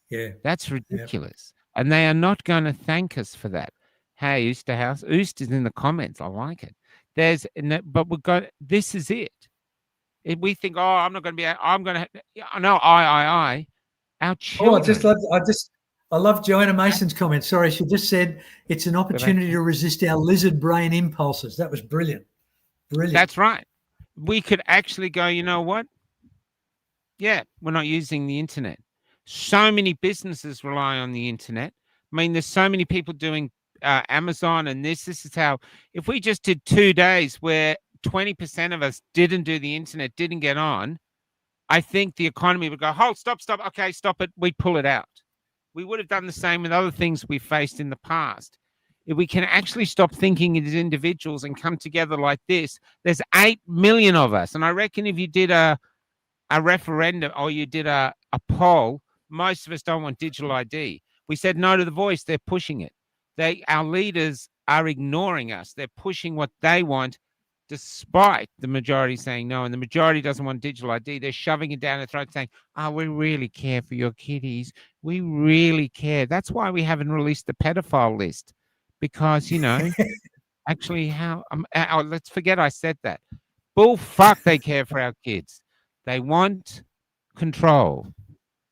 Yeah.
That's ridiculous. Yep. And they are not going to thank us for that. Hey, Oosterhouse. Oost is in the comments. I like it. But we've got, this is it. If we think, oh, I'm not going to be, I'm going to, no, I. Our children.
I love Joanna Mason's comment. Sorry, she just said it's an opportunity to resist our lizard brain impulses. That was brilliant. Brilliant.
That's right. We could actually go, you know what? Yeah, we're not using the internet. So many businesses rely on the internet. I mean, there's so many people doing Amazon and this is how, if we just did 2 days where 20% of us didn't do the internet, didn't get on, I think the economy would go, hold, stop. Okay, stop it. We pull it out. We would have done the same with other things we faced in the past. if we can actually stop thinking as individuals and come together like this, there's 8 million of us. And I reckon if you did a referendum or you did a poll, most of us don't want digital ID. We said no to the voice. They're pushing it. Our leaders are ignoring us. They're pushing what they want, despite the majority saying no. And the majority doesn't want digital ID. They're shoving it down their throat saying, oh, we really care for your kiddies. We really care. That's why we haven't released the pedophile list. Because, actually let's forget I said that. Bull fuck, they care for our kids. They want control.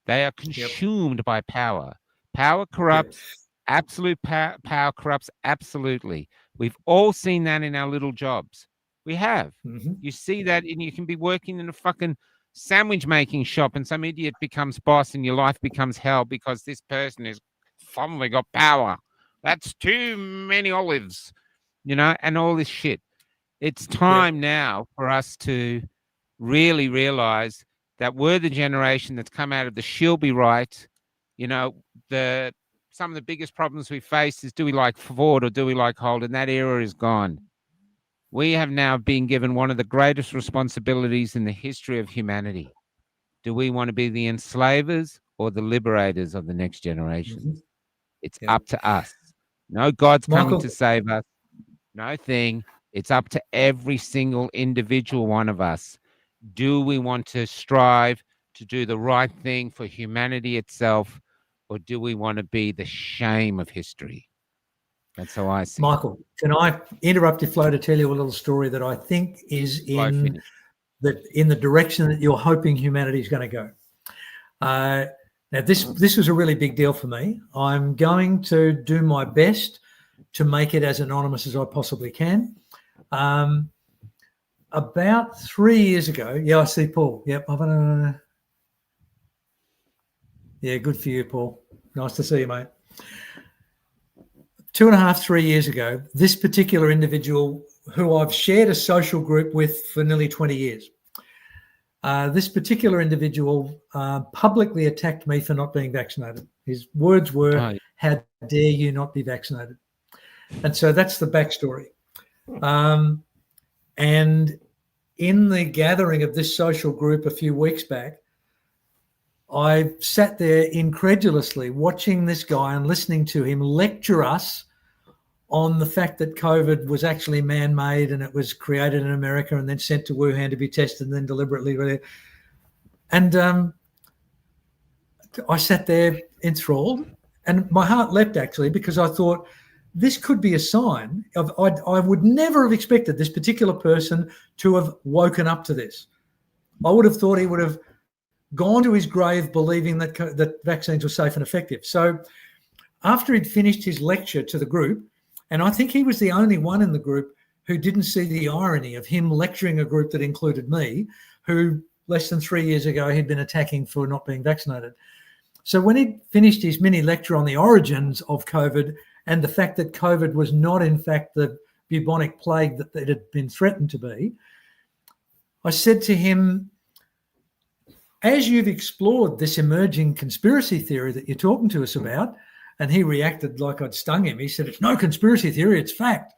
They are consumed by power. Power corrupts. Absolute power corrupts absolutely. We've all seen that in our little jobs. We have.
Mm-hmm.
You see that, and you can be working in a fucking sandwich making shop and some idiot becomes boss and your life becomes hell because this person has suddenly got power. That's too many olives, and all this shit. It's time now for us to really realize that we're the generation that's come out of the she'll be right. Some of the biggest problems we face is, do we like Ford or do we like Holden? That era is gone. We have now been given one of the greatest responsibilities in the history of humanity. Do we want to be the enslavers or the liberators of the next generation? Mm-hmm. It's up to us. No God's coming to save us. No thing. It's up to every single individual one of us. Do we want to strive to do the right thing for humanity itself, or do we want to be the shame of history? That's how I see
Michael, can I interrupt your flow to tell you a little story that I think is in the direction that you're hoping humanity is going to go? Now, this was a really big deal for me. I'm going to do my best to make it as anonymous as I possibly can. About 3 years ago, I see Paul. Yep. Yeah, good for you, Paul. Nice to see you, mate. 2.5, 3 years ago, this particular individual who I've shared a social group with for nearly 20 years, this particular individual publicly attacked me for not being vaccinated. His words were, how dare you not be vaccinated? And so that's the backstory. And in the gathering of this social group a few weeks back, I sat there incredulously watching this guy and listening to him lecture us on the fact that COVID was actually man-made and it was created in America and then sent to Wuhan to be tested and then deliberately. And I sat there enthralled, and my heart leapt actually, because I thought this could be a sign of, I would never have expected this particular person to have woken up to this. I would have thought he would have gone to his grave believing that vaccines were safe and effective. So after he'd finished his lecture to the group, and I think he was the only one in the group who didn't see the irony of him lecturing a group that included me, who less than 3 years ago he'd been attacking for not being vaccinated. So when he'd finished his mini lecture on the origins of COVID and the fact that COVID was not in fact the bubonic plague that it had been threatened to be, I said to him, as you've explored this emerging conspiracy theory that you're talking to us about, and he reacted like I'd stung him. He said, it's no conspiracy theory, it's fact.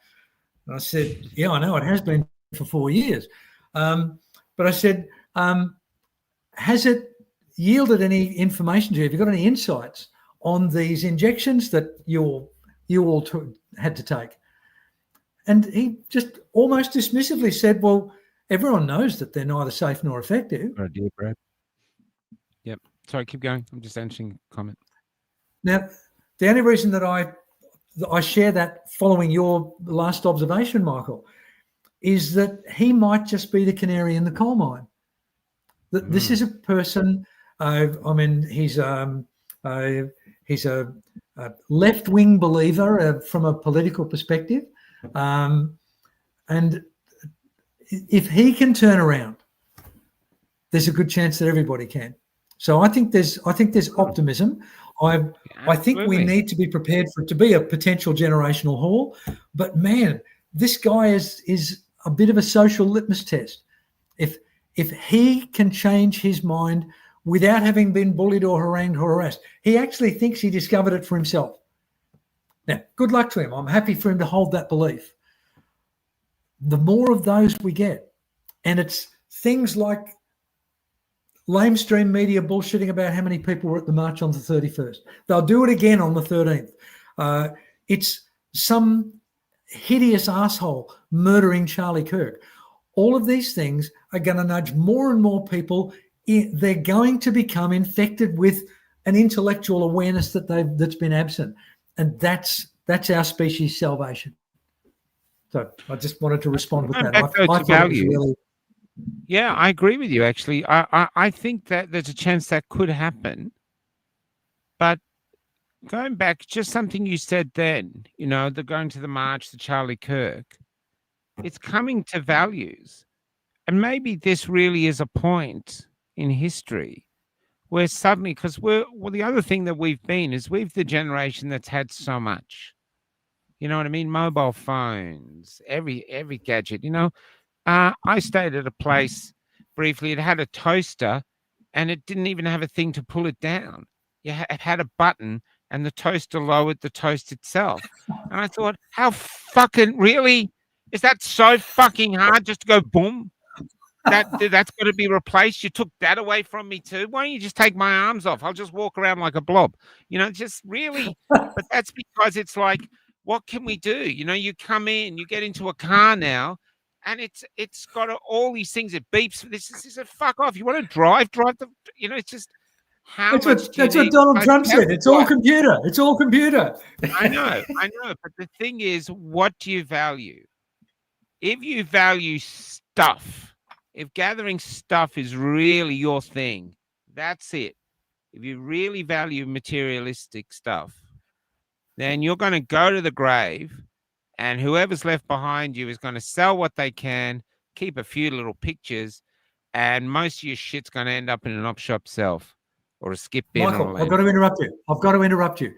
And I said, yeah, I know, it has been for 4 years. But I said, has it yielded any information to you? Have you got any insights on these injections that you all had to take? And he just almost dismissively said, well, everyone knows that they're neither safe nor effective.
Oh, dear, Brad. Yep. Sorry, keep going. I'm just answering a comment.
Now, the only reason that I share that following your last observation, Michael, is that he might just be the canary in the coal mine. That this is a person, he's a left-wing believer from a political perspective. And if he can turn around, there's a good chance that everybody can. So I think there's optimism. I think we need to be prepared for it to be a potential generational haul. But man, this guy is a bit of a social litmus test. If he can change his mind without having been bullied or harangued or harassed, he actually thinks he discovered it for himself. Now, good luck to him. I'm happy for him to hold that belief. The more of those we get, and it's things like lamestream media bullshitting about how many people were at the march on the 31st. They'll do it again on the 13th. It's some hideous asshole murdering Charlie Kirk. All of these things are going to nudge more and more people. They're going to become infected with an intellectual awareness that's been absent, and that's our species' salvation. So I just wanted to respond with that. I thought it was really.
Yeah, I agree with you. Actually, I think that there's a chance that could happen, but going back, just something you said then, the going to the march, the Charlie Kirk, it's coming to values. And maybe this really is a point in history where suddenly, because the other thing that we've been is we've the generation that's had so much, you know what I mean? Mobile phones, every gadget, I stayed at a place briefly. It had a toaster and it didn't even have a thing to pull it down. It had a button and the toaster lowered the toast itself. And I thought, how fucking really? Is that so fucking hard just to go boom? That's got to be replaced. You took that away from me too. Why don't you just take my arms off? I'll just walk around like a blob. Just really. But that's because it's like, what can we do? You come in, you get into a car now, and it's got all these things. It beeps. This is a fuck off. You want to drive the. It's just how
that's
much.
That's what Donald Trump said. It's all computer. It's all computer.
I know. But the thing is, what do you value? If you value stuff, if gathering stuff is really your thing, that's it. If you really value materialistic stuff, then you're going to go to the grave. And whoever's left behind you is going to sell what they can, keep a few little pictures, and most of your shit's going to end up in an op shop shelf or a skip bin.
Michael, I've got to interrupt you.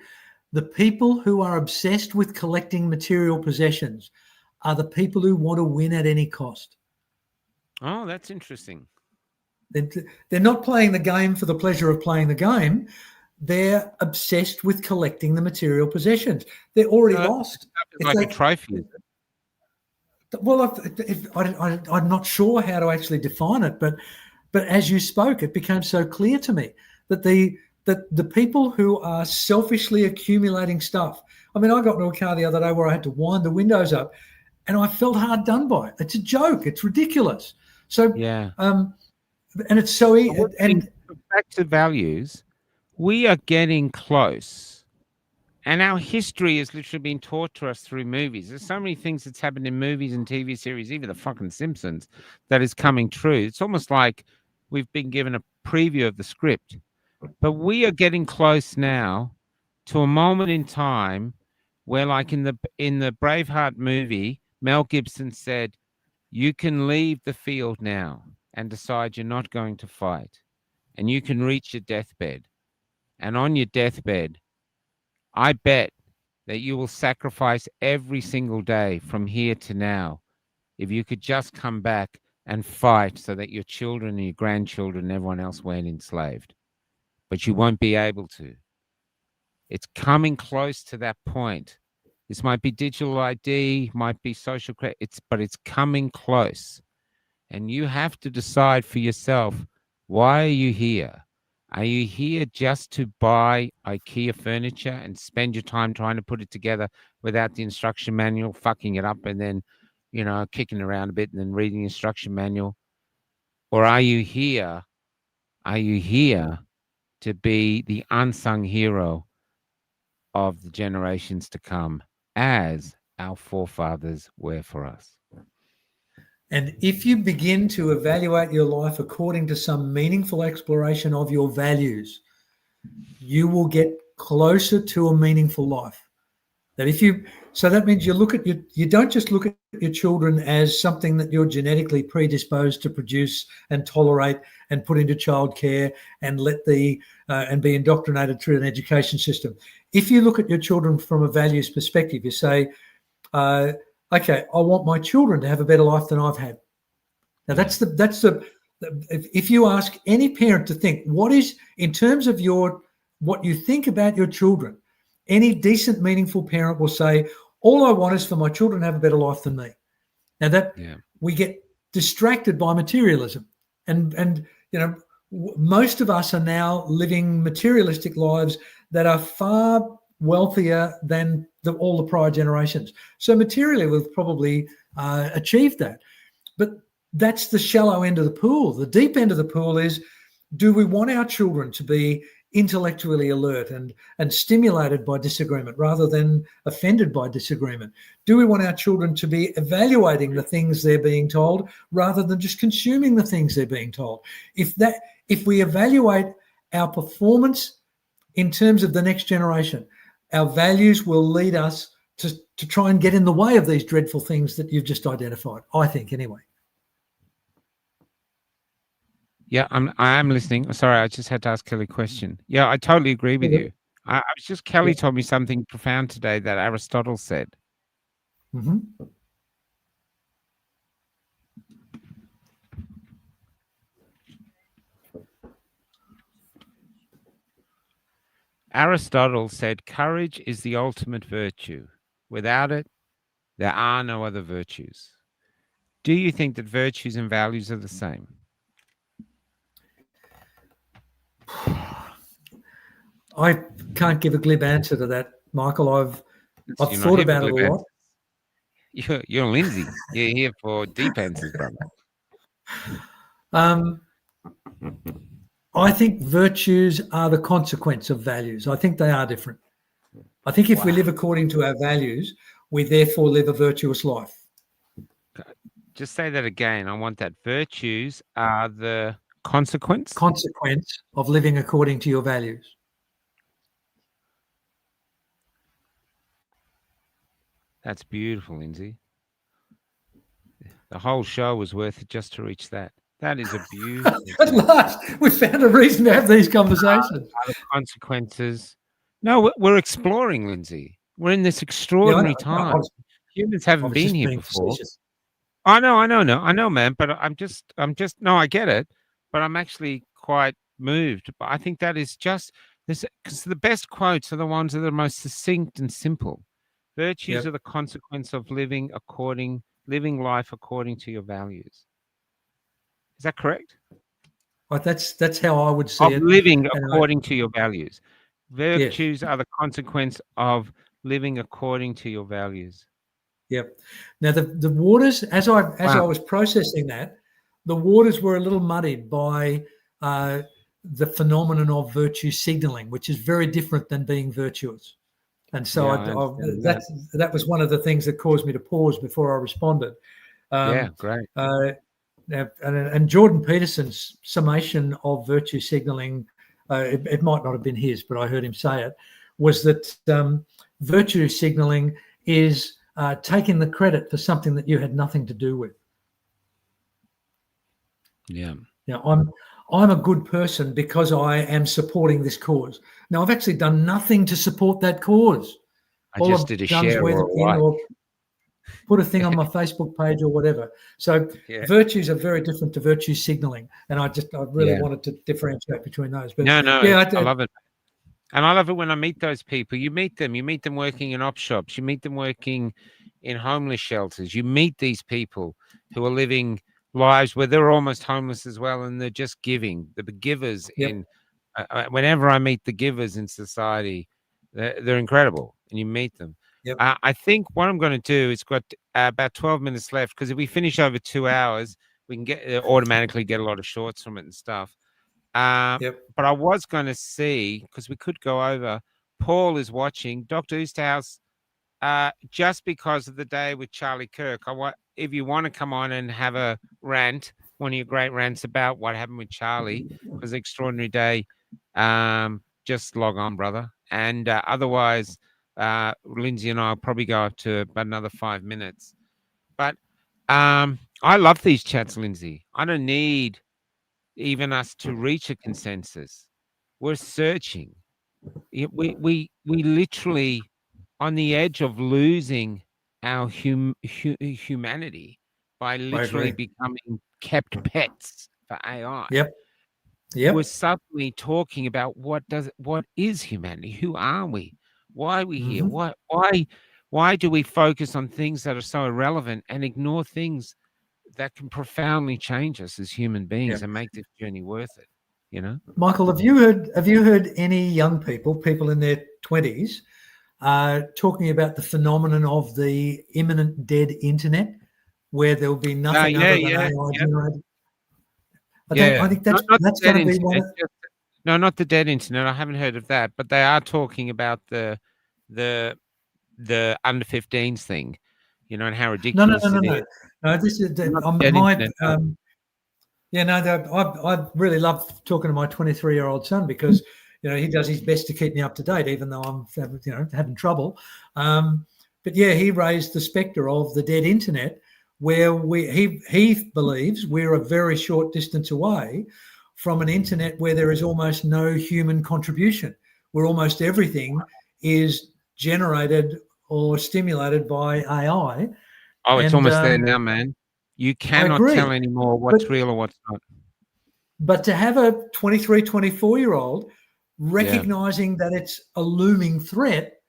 The people who are obsessed with collecting material possessions are the people who want to win at any cost.
Oh, that's interesting.
They're not playing the game for the pleasure of playing the game. They're obsessed with collecting the material possessions. They're already lost.
It's like a trophy.
Well, I'm not sure how to actually define it, but as you spoke, it became so clear to me that the people who are selfishly accumulating stuff. I mean, I got into a car the other day where I had to wind the windows up, and I felt hard done by it. It's a joke. It's ridiculous. So
yeah,
and it's so easy. And
back to values. We are getting close, and our history has literally been taught to us through movies. There's so many things that's happened in movies and TV series, even the fucking Simpsons, that is coming true. It's almost like we've been given a preview of the script, but we are getting close now to a moment in time where, like in the Braveheart movie, Mel Gibson said, "You can leave the field now and decide you're not going to fight, and you can reach your deathbed. And on your deathbed, I bet that you will sacrifice every single day from here to now if you could just come back and fight so that your children and your grandchildren and everyone else weren't enslaved. But you won't be able to." It's coming close to that point. This might be digital ID, might be social credit, but it's coming close. And you have to decide for yourself, why are you here? Are you here just to buy IKEA furniture and spend your time trying to put it together without the instruction manual, fucking it up and then, kicking around a bit and then reading the instruction manual? Or are you here to be the unsung hero of the generations to come, as our forefathers were for us?
And if you begin to evaluate your life according to some meaningful exploration of your values, you will get closer to a meaningful life. So that means you don't just look at your children as something that you're genetically predisposed to produce and tolerate and put into childcare and and be indoctrinated through an education system. If you look at your children from a values perspective, you say, okay, I want my children to have a better life than I've had. Now if you ask any parent to think, what is, in terms of what you think about your children, Any decent, meaningful parent will say, all I want is for my children to have a better life than me. Now that we get distracted by materialism, and most of us are now living materialistic lives that are far wealthier than all the prior generations. So materially, we've probably achieved that. But that's the shallow end of the pool. The deep end of the pool is, do we want our children to be intellectually alert and stimulated by disagreement rather than offended by disagreement? Do we want our children to be evaluating the things they're being told rather than just consuming the things they're being told? If we evaluate our performance in terms of the next generation, our values will lead us to try and get in the way of these dreadful things that you've just identified, I think, anyway.
Yeah, I am listening. Sorry, I just had to ask Kelly a question. Yeah, I totally agree with you. I was just, Kelly told me something profound today that Aristotle said.
Mm-hmm.
Aristotle said, courage is the ultimate virtue. Without it, there are no other virtues. Do you think that virtues and values are the same?
I can't give a glib answer to that, Michael. I've thought about it a lot.
You're Lindsay. You're here for deep answers, brother.
I think virtues are the consequence of values. I think they are different. I think if we live according to our values, we therefore live a virtuous life.
Just say that again. I want that. Virtues are the consequence
of living according to your values.
That's beautiful, Lindsay. The whole show was worth it just to reach that. That is a beautiful.
At last, we found a reason to have these conversations.
The consequences. No, we're exploring, Lindsay. We're in this extraordinary time. Humans haven't been here before. Facetious. I know, man. But I'm just. No, I get it. But I'm actually quite moved. But I think that is just this, because the best quotes are the ones that are most succinct and simple. Virtues are the consequence of living life according to your values. Is that correct?
Well, that's how I would see it.
Living according to your values. Virtues are the consequence of living according to your values.
Yep. Now the waters, as I was processing that, the waters were a little muddied by the phenomenon of virtue signaling, which is very different than being virtuous. And so that was one of the things that caused me to pause before I responded.
Great.
And Jordan Peterson's summation of virtue signaling, it might not have been his, but I heard him say it, was that virtue signaling is taking the credit for something that you had nothing to do with.
Yeah.
Now, I'm a good person because I am supporting this cause. Now, I've actually done nothing to support that cause.
I just did a share or
put a thing on my Facebook page or whatever. So virtues are very different to virtue signaling, and I really wanted to differentiate between those. But
I love it, and I love it when I meet those people. You meet them working in op shops, you meet them working in homeless shelters. You meet these people who are living lives where they're almost homeless as well, and they're just giving. The givers in. Whenever I meet the givers in society, they're incredible, and you meet them.
Yep.
I think what I'm going to do is got about 12 minutes left, because if we finish over 2 hours, we can automatically get a lot of shorts from it and stuff. But I was going to see, because we could go over. Paul is watching Dr. Oosterhouse, just because of the day with Charlie Kirk. If you want to come on and have a rant, one of your great rants about what happened with Charlie, because extraordinary day. Just log on, brother. And otherwise, Lindsay and I will probably go up to about another 5 minutes. But I love these chats, Lindsay. I don't need even us to reach a consensus. We're searching. We literally on the edge of losing our humanity by literally becoming kept pets for AI.
Yep.
We're suddenly talking about what is humanity? Who are we? Why are we here?
Mm-hmm.
Why do we focus on things that are so irrelevant and ignore things that can profoundly change us as human
Yeah.
beings and make this journey worth it? You know?
Michael, have you heard any young people in their 20s, talking about the phenomenon of the imminent dead internet, where there'll be nothing
Yeah,
other than
yeah,
AI
yeah,
generated? I
yeah.
think
Not
that's
the dead
going to be one.
internet. No, not the dead internet. I haven't heard of that, but they are talking about the under 15s thing, you know, and how
No, no, no,
ridiculous
no,
it
no.
is.
No, this is
Not the dead
my.
internet. No.
Yeah, no, I really love talking to my 23-year-old son because he does his best to keep me up to date, even though I'm having trouble. But yeah, he raised the spectre of the dead internet, where he believes we're a very short distance away from an internet where there is almost no human contribution, where almost everything is generated or stimulated by AI.
Oh, it's
And
almost there now, man. You
I
cannot
agree.
tell anymore
But
what's real or what's not.
But to have a 23, 24-year-old
Yeah,
recognizing that it's a looming threat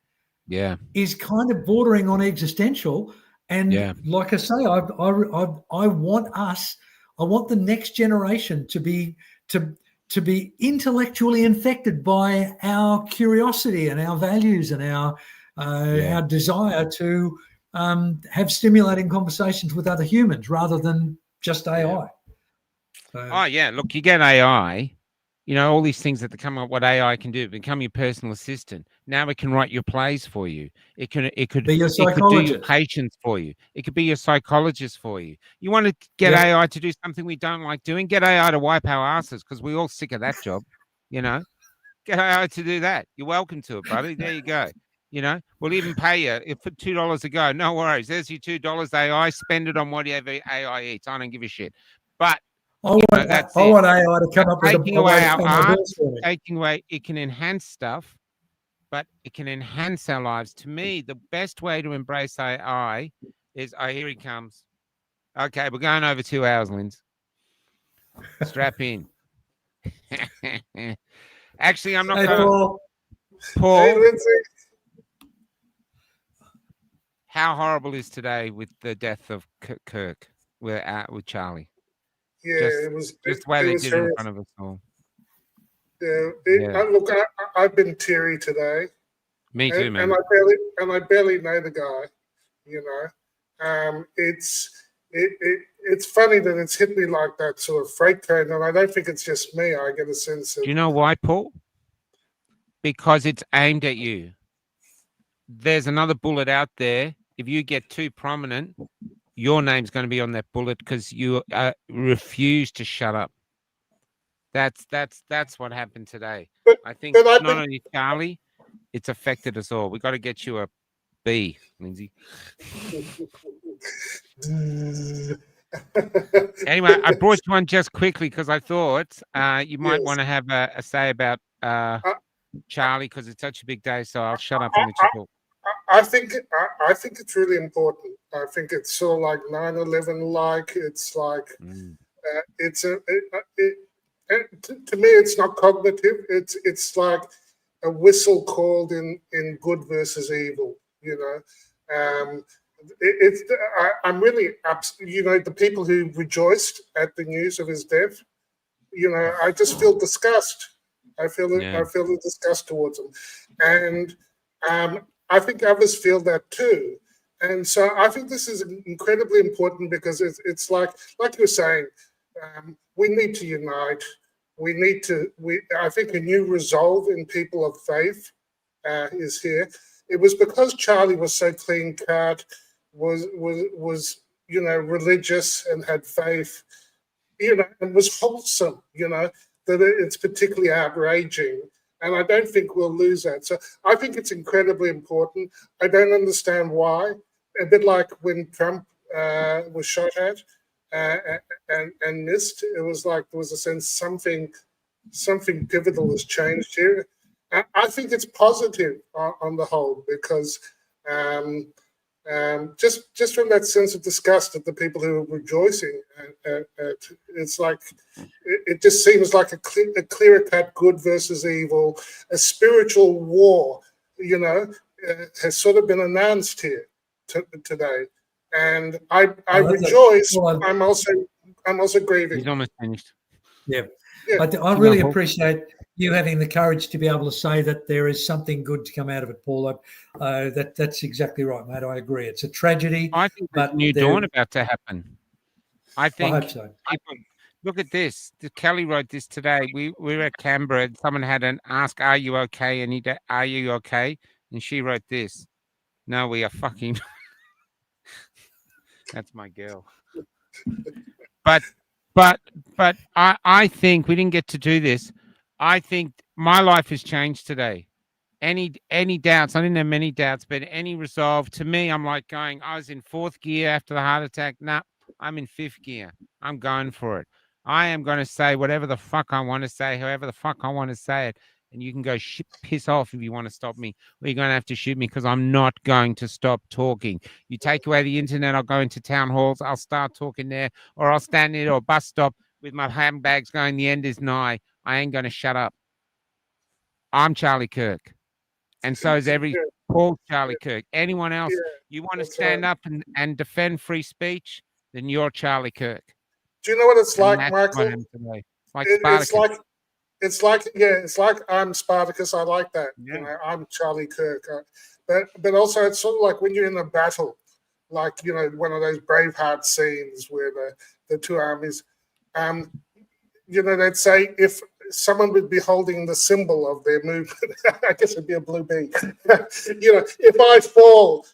yeah,
is kind of bordering on existential. And
yeah,
like I say, I want the next generation to be intellectually infected by our curiosity and our values and our
yeah.
desire to have stimulating conversations with other humans rather than just AI.
Yeah.
So,
Oh, yeah. Look, you get AI, all these things that come up, what AI can do, become your personal assistant. Now it can write your plays for you. It could
be your
do your
psychologist.
patients for you. It could be your psychologist for you. You want to get
Yep.
AI to do something we don't like doing? Get AI to wipe our asses because we're all sick of that job. Get AI to do that. You're welcome to it, buddy. There you go. We'll even pay you if for $2 a go. No worries. There's your $2 AI. Spend it on whatever AI eats. I don't give a shit. But that's
I
it.
want AI to come up with
Taking
a way
away
to
our
pay my
art,
bills for me.
taking away, it can enhance stuff, but it can enhance our lives. To me, the best way to embrace AI is, here he comes. Okay, we're going over 2 hours, Linz. Strap in. Actually, I'm not
Hey,
going to.
Paul.
Paul,
Hey, Lindsay.
how horrible is today with the death of Kirk? We're out with Charlie.
Yeah,
Just
it was
the way
it
they
was
did it in
horrific.
front of us all.
Yeah,
Yeah.
look, I've been teary today,
Me too, man.
and I barely know the guy. It's funny that it's hit me like that sort of freight train, and I don't think it's just me. I get a sense of.
Do you know why, Paul? Because it's aimed at you. There's another bullet out there. If you get too prominent, your name's going to be on that bullet because you refuse to shut up. That's what happened today.
But
I think
but I
not only Charlie, it's affected us all. We got to get you a B, Lindsay. Anyway, I brought you one just quickly because I thought you might want to have a say about Charlie because it's such a big day. So I'll shut up and let you talk.
I think it's really important. I think it's sort of like 9/11. Like it's like to me, it's not cognitive. It's like a whistle called in good versus evil. I'm really upset. The people who rejoiced at the news of his death. I just feel disgust. I feel the disgust towards him, and I think others feel that too. And so I think this is incredibly important because it's like you're saying, we need to unite. I think a new resolve in people of faith is here. It was because Charlie was so clean cut, was religious and had faith, and was wholesome, that it's particularly outraging. And I don't think we'll lose that. So I think it's incredibly important. I don't understand why. A bit like when Trump was shot at and missed. It was like there was a sense something pivotal has changed here. I think it's positive on the whole because just from that sense of disgust at the people who are rejoicing, it's like it just seems like a clear-cut good versus evil, a spiritual war has sort of been announced here today, and I rejoice. I'm also grieving.
He's almost finished.
Yeah. I really appreciate you having the courage to be able to say that there is something good to come out of it, Paul. That's exactly right, mate. I agree. It's a tragedy.
I think there's a new dawn about to happen. I hope so. Look at this. Kelly wrote this today. We were at Canberra. Someone had an ask, "Are you okay?" And "Are you okay?" And she wrote this. "No, we are fucking." That's my girl. But I think we didn't get to do this. I think my life has changed today. Any doubts? I didn't have many doubts, but any resolve. To me, I'm like going, I was in 4th gear after the heart attack. Nah, I'm in 5th gear. I'm going for it. I am going to say whatever the fuck I want to say, however the fuck I want to say it. And you can go piss off if you want to stop me, or you're going to have to shoot me, because I'm not going to stop talking. You take away the internet, I'll go into town halls, I'll start talking there, or I'll stand near a bus stop with my handbags going, the end is nigh. I ain't going to shut up. I'm Charlie Kirk. And so is every Paul Charlie Kirk. Anyone else, you want to stand up and defend free speech, then you're Charlie Kirk.
Do you know what it's like, Michael? It's like I'm Spartacus. I like that. Yeah. I'm Charlie Kirk. But also it's sort of like when you're in a battle, like, one of those Braveheart scenes where the two armies, they'd say if someone would be holding the symbol of their movement, I guess it'd be a blue bee. If I fall,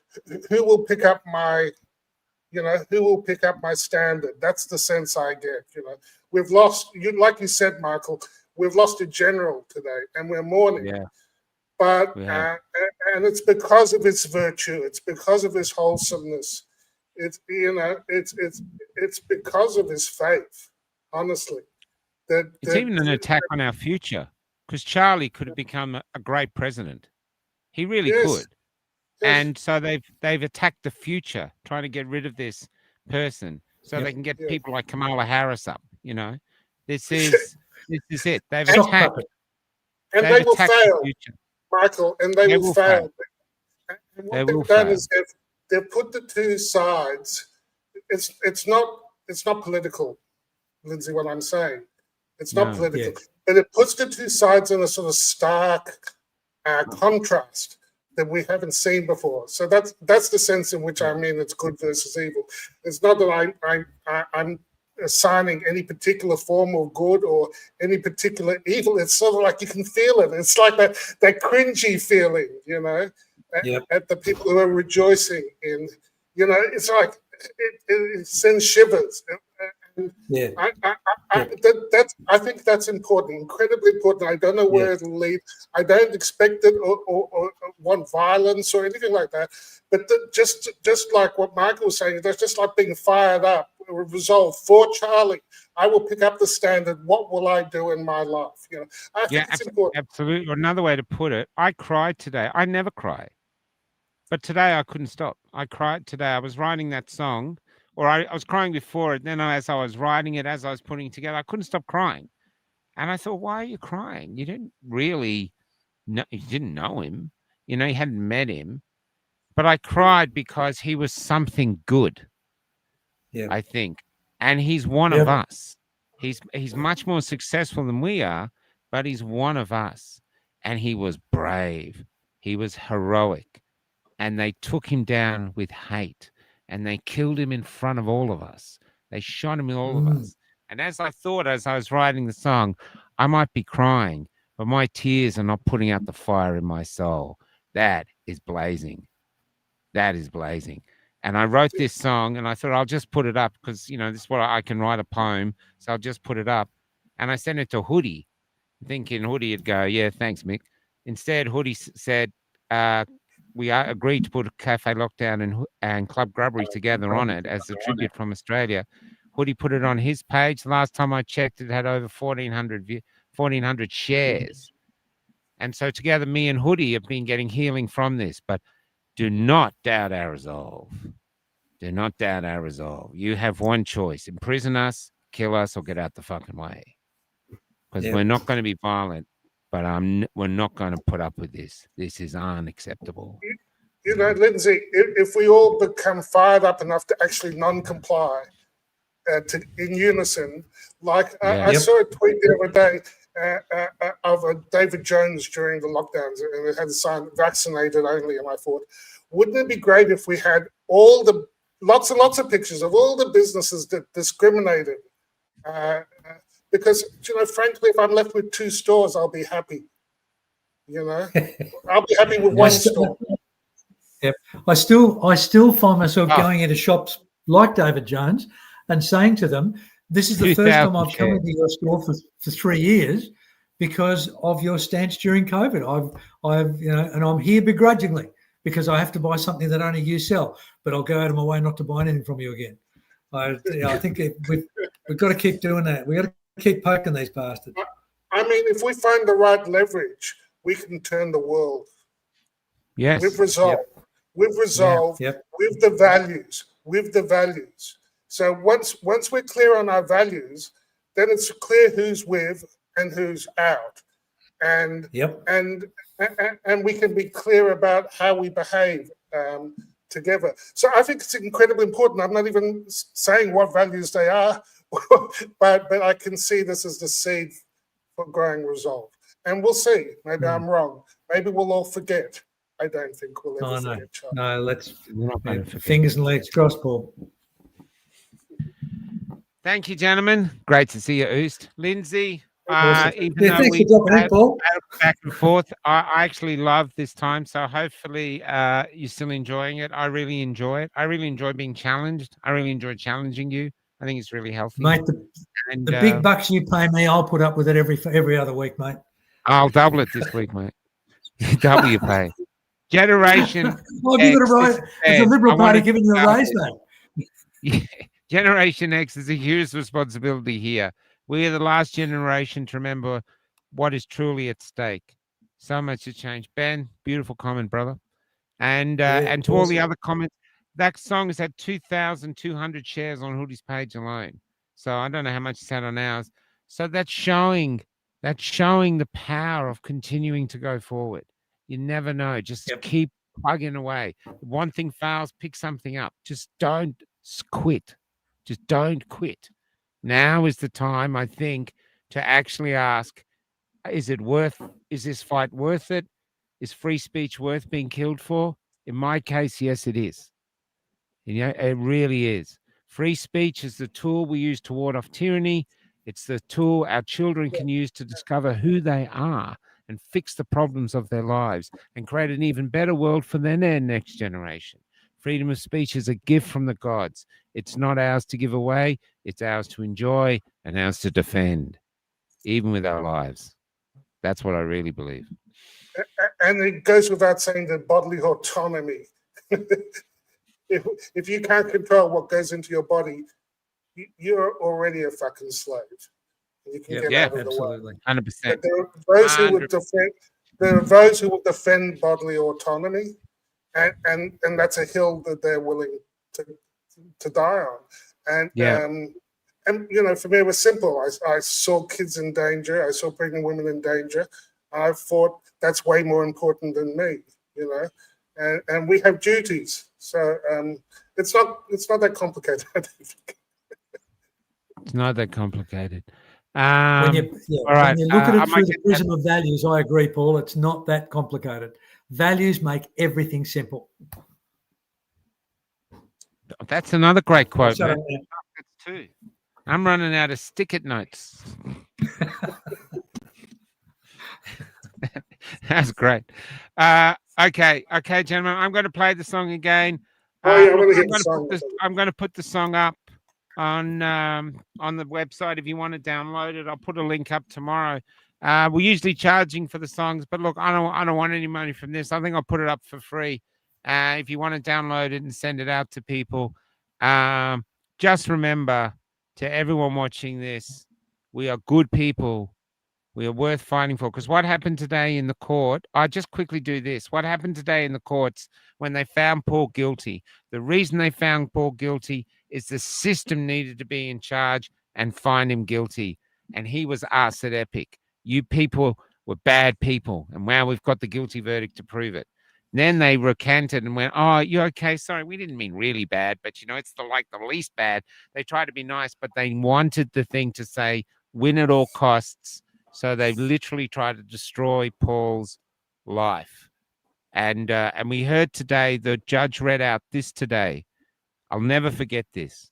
who will pick up my standard? That's the sense I get. We've lost, like you said, Michael, we've lost a general today, and we're mourning.
Yeah.
But and it's because of his virtue. It's because of his wholesomeness. It's because of his faith. Honestly,
it's even an attack on our future, because Charlie could have become a great president. He really could. Yes. And so they've attacked the future, trying to get rid of this person so they can get people like Kamala Harris up. This is it. They've attacked.
And they will fail, Michael. And they will fail. And what they've done is they've put the two sides. It's not political, Lindsay. What I'm saying, it's not political, but it puts the two sides in a sort of stark contrast that we haven't seen before. So that's the sense in which I mean it's good versus evil. It's not that I'm assigning any particular form of good or any particular evil. It's sort of like you can feel it. It's like that cringy feeling, at the people who are rejoicing in, it's like it sends shivers. I think that's important, incredibly important. I don't know where it'll lead. I don't expect it or want violence or anything like that. But just like what Michael was saying, that's just like being fired up, resolve for Charlie. I will pick up the standard. What will I do in my life? I think it's important.
Absolutely. Another way to put it, I cried today. I never cry, but today I couldn't stop. I cried today. I was writing that song. Or I was crying before it. Then as I was writing it, as I was putting it together, I couldn't stop crying. And I thought, why are you crying? You didn't really know, you didn't know him. You hadn't met him. But I cried because he was something good, I think. And he's one of us. He's much more successful than we are, but he's one of us. And he was brave. He was heroic. And they took him down with hate. And they killed him in front of all of us. They shot him in all of us. And as I was writing the song, I might be crying, but my tears are not putting out the fire in my soul. That is blazing. That is blazing. And I wrote this song, and I thought I'll just put it up because, this is what I can write a poem. So I'll just put it up. And I sent it to Hoodie, thinking Hoodie would go, yeah, thanks, Mick. Instead, Hoodie said, we agreed to put Café Lockdown and Club Grubbery together on it as a tribute from Australia. Hoodie put it on his page. Last time I checked, it had over 1,400 shares. And so together, me and Hoodie have been getting healing from this. But do not doubt our resolve. Do not doubt our resolve. You have one choice: imprison us, kill us, or get out the fucking way. Because we're not going to be violent. but we're not going to put up with this. This is unacceptable.
You know, Lindsay, if we all become fired up enough to actually non-comply in unison, like I saw a tweet the other day of David Jones during the lockdowns, and it had a sign "vaccinated only," and I thought, wouldn't it be great if we had lots and lots of pictures of all the businesses that discriminated? Because, you know, frankly, if I'm left with 2 stores, I'll be happy. You know, I'll be happy with 1 store.
Yep. I still find myself going into shops like David Jones and saying to them, "This is the first time I've come into your store for 3 years because of your stance during COVID. I've you know, and I'm here begrudgingly because I have to buy something that only you sell, but I'll go out of my way not to buy anything from you again." I think we've got to keep doing that. We've got to keep poking these bastards.
I mean, if we find the right leverage, we can turn the world.
Yes.
With resolve. Yep. With resolve. Yep. With the values. With the values. So once we're clear on our values, then it's clear who's with and who's out. And and we can be clear about how we behave together. So I think it's incredibly important. I'm not even saying what values they are, but I can see this as the seed for growing resolve. And we'll see. Maybe I'm wrong. Maybe we'll all forget. I don't think we'll ever forget. Charlie.
No, let's fingers and legs crossed, Paul.
Thank you, gentlemen. Great to see you, Oost. Lindsay, even though
thanks
we
for dropping in, Paul.
Back and forth, I actually love this time. So hopefully you're still enjoying it. I really enjoy it. I really enjoy being challenged. I really enjoy challenging you. I think it's really healthy.
Mate, the big bucks you pay me, I'll put up with it every other week, mate.
I'll double it this week, mate. Double your pay. Generation
well, X. It's a Liberal Party giving you a raise, mate.
Generation X is a huge responsibility here. We are the last generation to remember what is truly at stake. So much to change. Ben, beautiful comment, brother. And to all the other comments, that song has had 2,200 shares on Hoodie's page alone. So I don't know how much it's had on ours. So that's showing the power of continuing to go forward. You never know. Just keep plugging away. If one thing fails, pick something up. Just don't quit. Just don't quit. Now is the time, I think, to actually ask, is this fight worth it? Is free speech worth being killed for? In my case, yes, it is. You know, it really is. Free speech is the tool we use to ward off tyranny. It's the tool our children can use to discover who they are and fix the problems of their lives and create an even better world for their next generation. Freedom of speech is a gift from the gods. It's not ours to give away. It's ours to enjoy and ours to defend, even with our lives. That's what I really believe.
And it goes without saying that bodily autonomy. If you can't control what goes into your body, you're already a fucking slave. You can get out of
absolutely.
the way.
100%.
There are those who will defend bodily autonomy, and that's a hill that they're willing to die on. And you know, for me, it was simple. I saw kids in danger. I saw pregnant women in danger. I thought that's way more important than me. You know, and we have duties. So it's not that complicated. I think.
It's not that complicated.
When you look at it through the prism of values, I agree, Paul. It's not that complicated. Values make everything simple.
That's another great quote, man. That's two. I'm running out of stick-it notes. That's great. Okay, gentlemen. I'm going to play the song again. I'm going to put the song up on the website if you want to download it. I'll put a link up tomorrow. We're usually charging for the songs, but look, I don't want any money from this. I think I'll put it up for free. If you want to download it and send it out to people, just remember, to everyone watching this, we are good people. We are worth fighting for. Because what happened today in the court, I just quickly do this. What happened today in the courts when they found Paul guilty? The reason they found Paul guilty is the system needed to be in charge and find him guilty. And he was us at Epic. You people were bad people. And wow, we've got the guilty verdict to prove it. And then they recanted and went, oh, you're okay. Sorry, we didn't mean really bad, but it's like the least bad. They tried to be nice, but they wanted the thing to say win at all costs. So they literally tried to destroy Paul's life. And we heard today, the judge read out this today. I'll never forget this.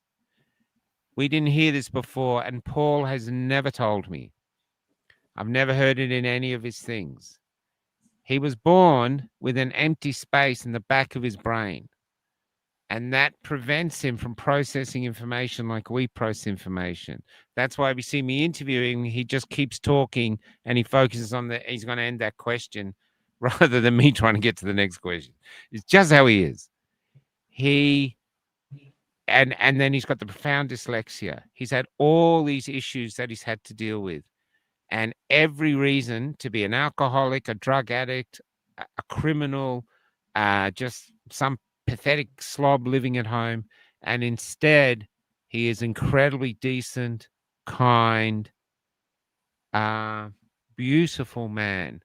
We didn't hear this before, and Paul has never told me. I've never heard it in any of his things. He was born with an empty space in the back of his brain, and that prevents him from processing information like we process information. That's why we see me interviewing, he just keeps talking, and he focuses on he's going to end that question rather than me trying to get to the next question. It's just how he is. And then he's got the profound dyslexia. He's had all these issues that he's had to deal with, and every reason to be an alcoholic, a drug addict, a criminal, just some pathetic slob living at home. And instead, he is incredibly decent, kind, beautiful man.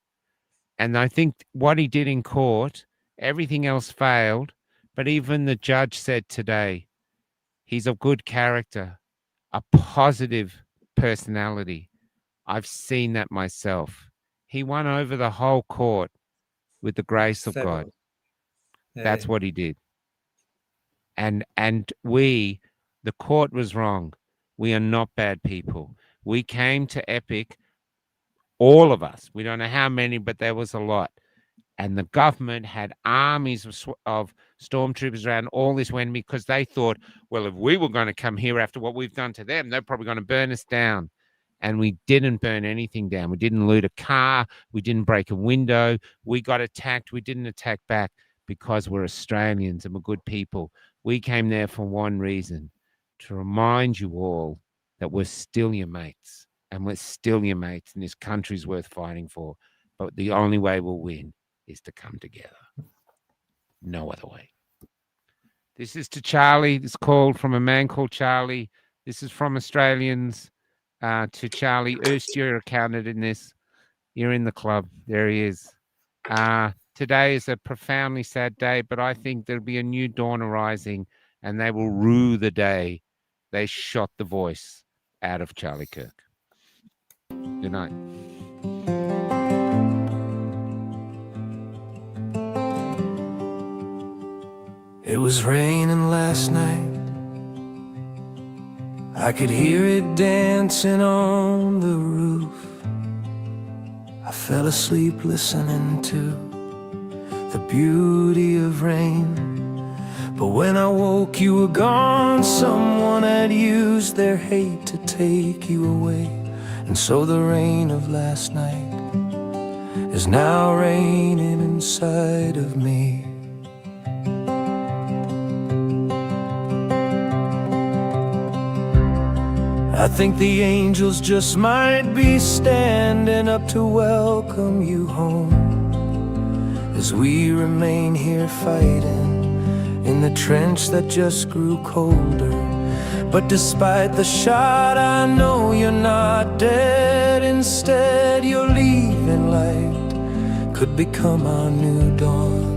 And I think what he did in court, everything else failed. But even the judge said today, he's a good character, a positive personality. I've seen that myself. He won over the whole court with the grace of God.
Yeah.
That's what he did. And the court was wrong. We are not bad people. We came to Epic, all of us. We don't know how many, but there was a lot. And the government had armies of stormtroopers around all this when, because they thought, well, if we were going to come here after what we've done to them, they're probably going to burn us down. And we didn't burn anything down. We didn't loot a car. We didn't break a window. We got attacked. We didn't attack back because we're Australians and we're good people. We came there for one reason, to remind you all that we're still your mates, and we're still your mates, and this country's worth fighting for. But the only way we'll win is to come together. No other way. This is to Charlie. This called from a man called Charlie. This is from Australians to Charlie. Erst, you're accounted in this. You're in the club. There he is. Today is a profoundly sad day, but I think there'll be a new dawn arising, and they will rue the day they shot the voice out of Charlie Kirk. Good night.
It was raining last night. I could hear it dancing on the roof. I fell asleep listening to the beauty of rain. But when I woke, you were gone. Someone had used their hate to take you away. And so the rain of last night is now raining inside of me. I think the angels just might be standing up to welcome you home, as we remain here fighting in the trench that just grew colder. But despite the shot, I know you're not dead. Instead, you're leaving light could become our new dawn.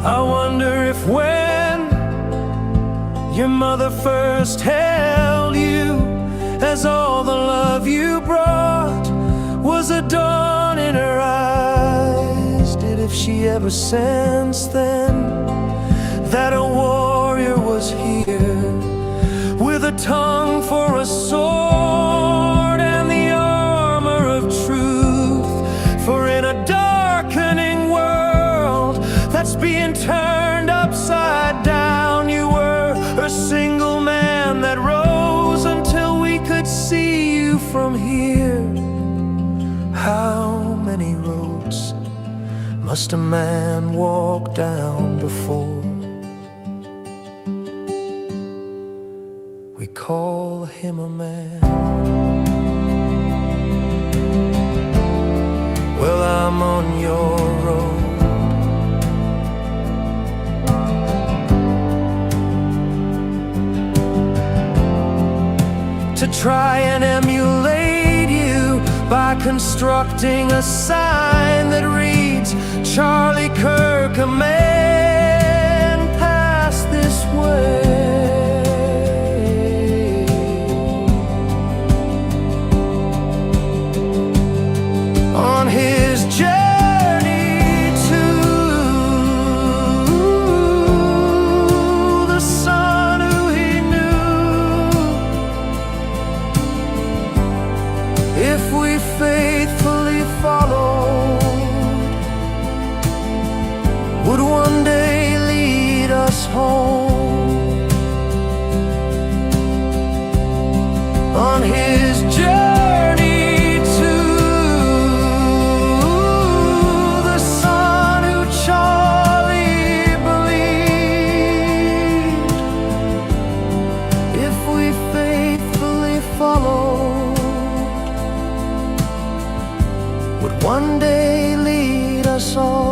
I wonder if when your mother first held you, as all the love you brought was a dawn in her eyes, did if she ever sensed then that a warrior was here, with a tongue for a sword and the armor of truth? For in a darkening world that's being turned upside down, you were a single man that rose until we could see you from here. How many roads must a man walk down before we call him a man? Well, I'm on your road, to try and emulate constructing a sign that reads, Charlie Kirk, a man passed this way. On his journey to the son who he knew, if we faithfully followed, would one day lead us home. On his journey to the son who Charlie believed, if we faithfully followed, would one day lead us all.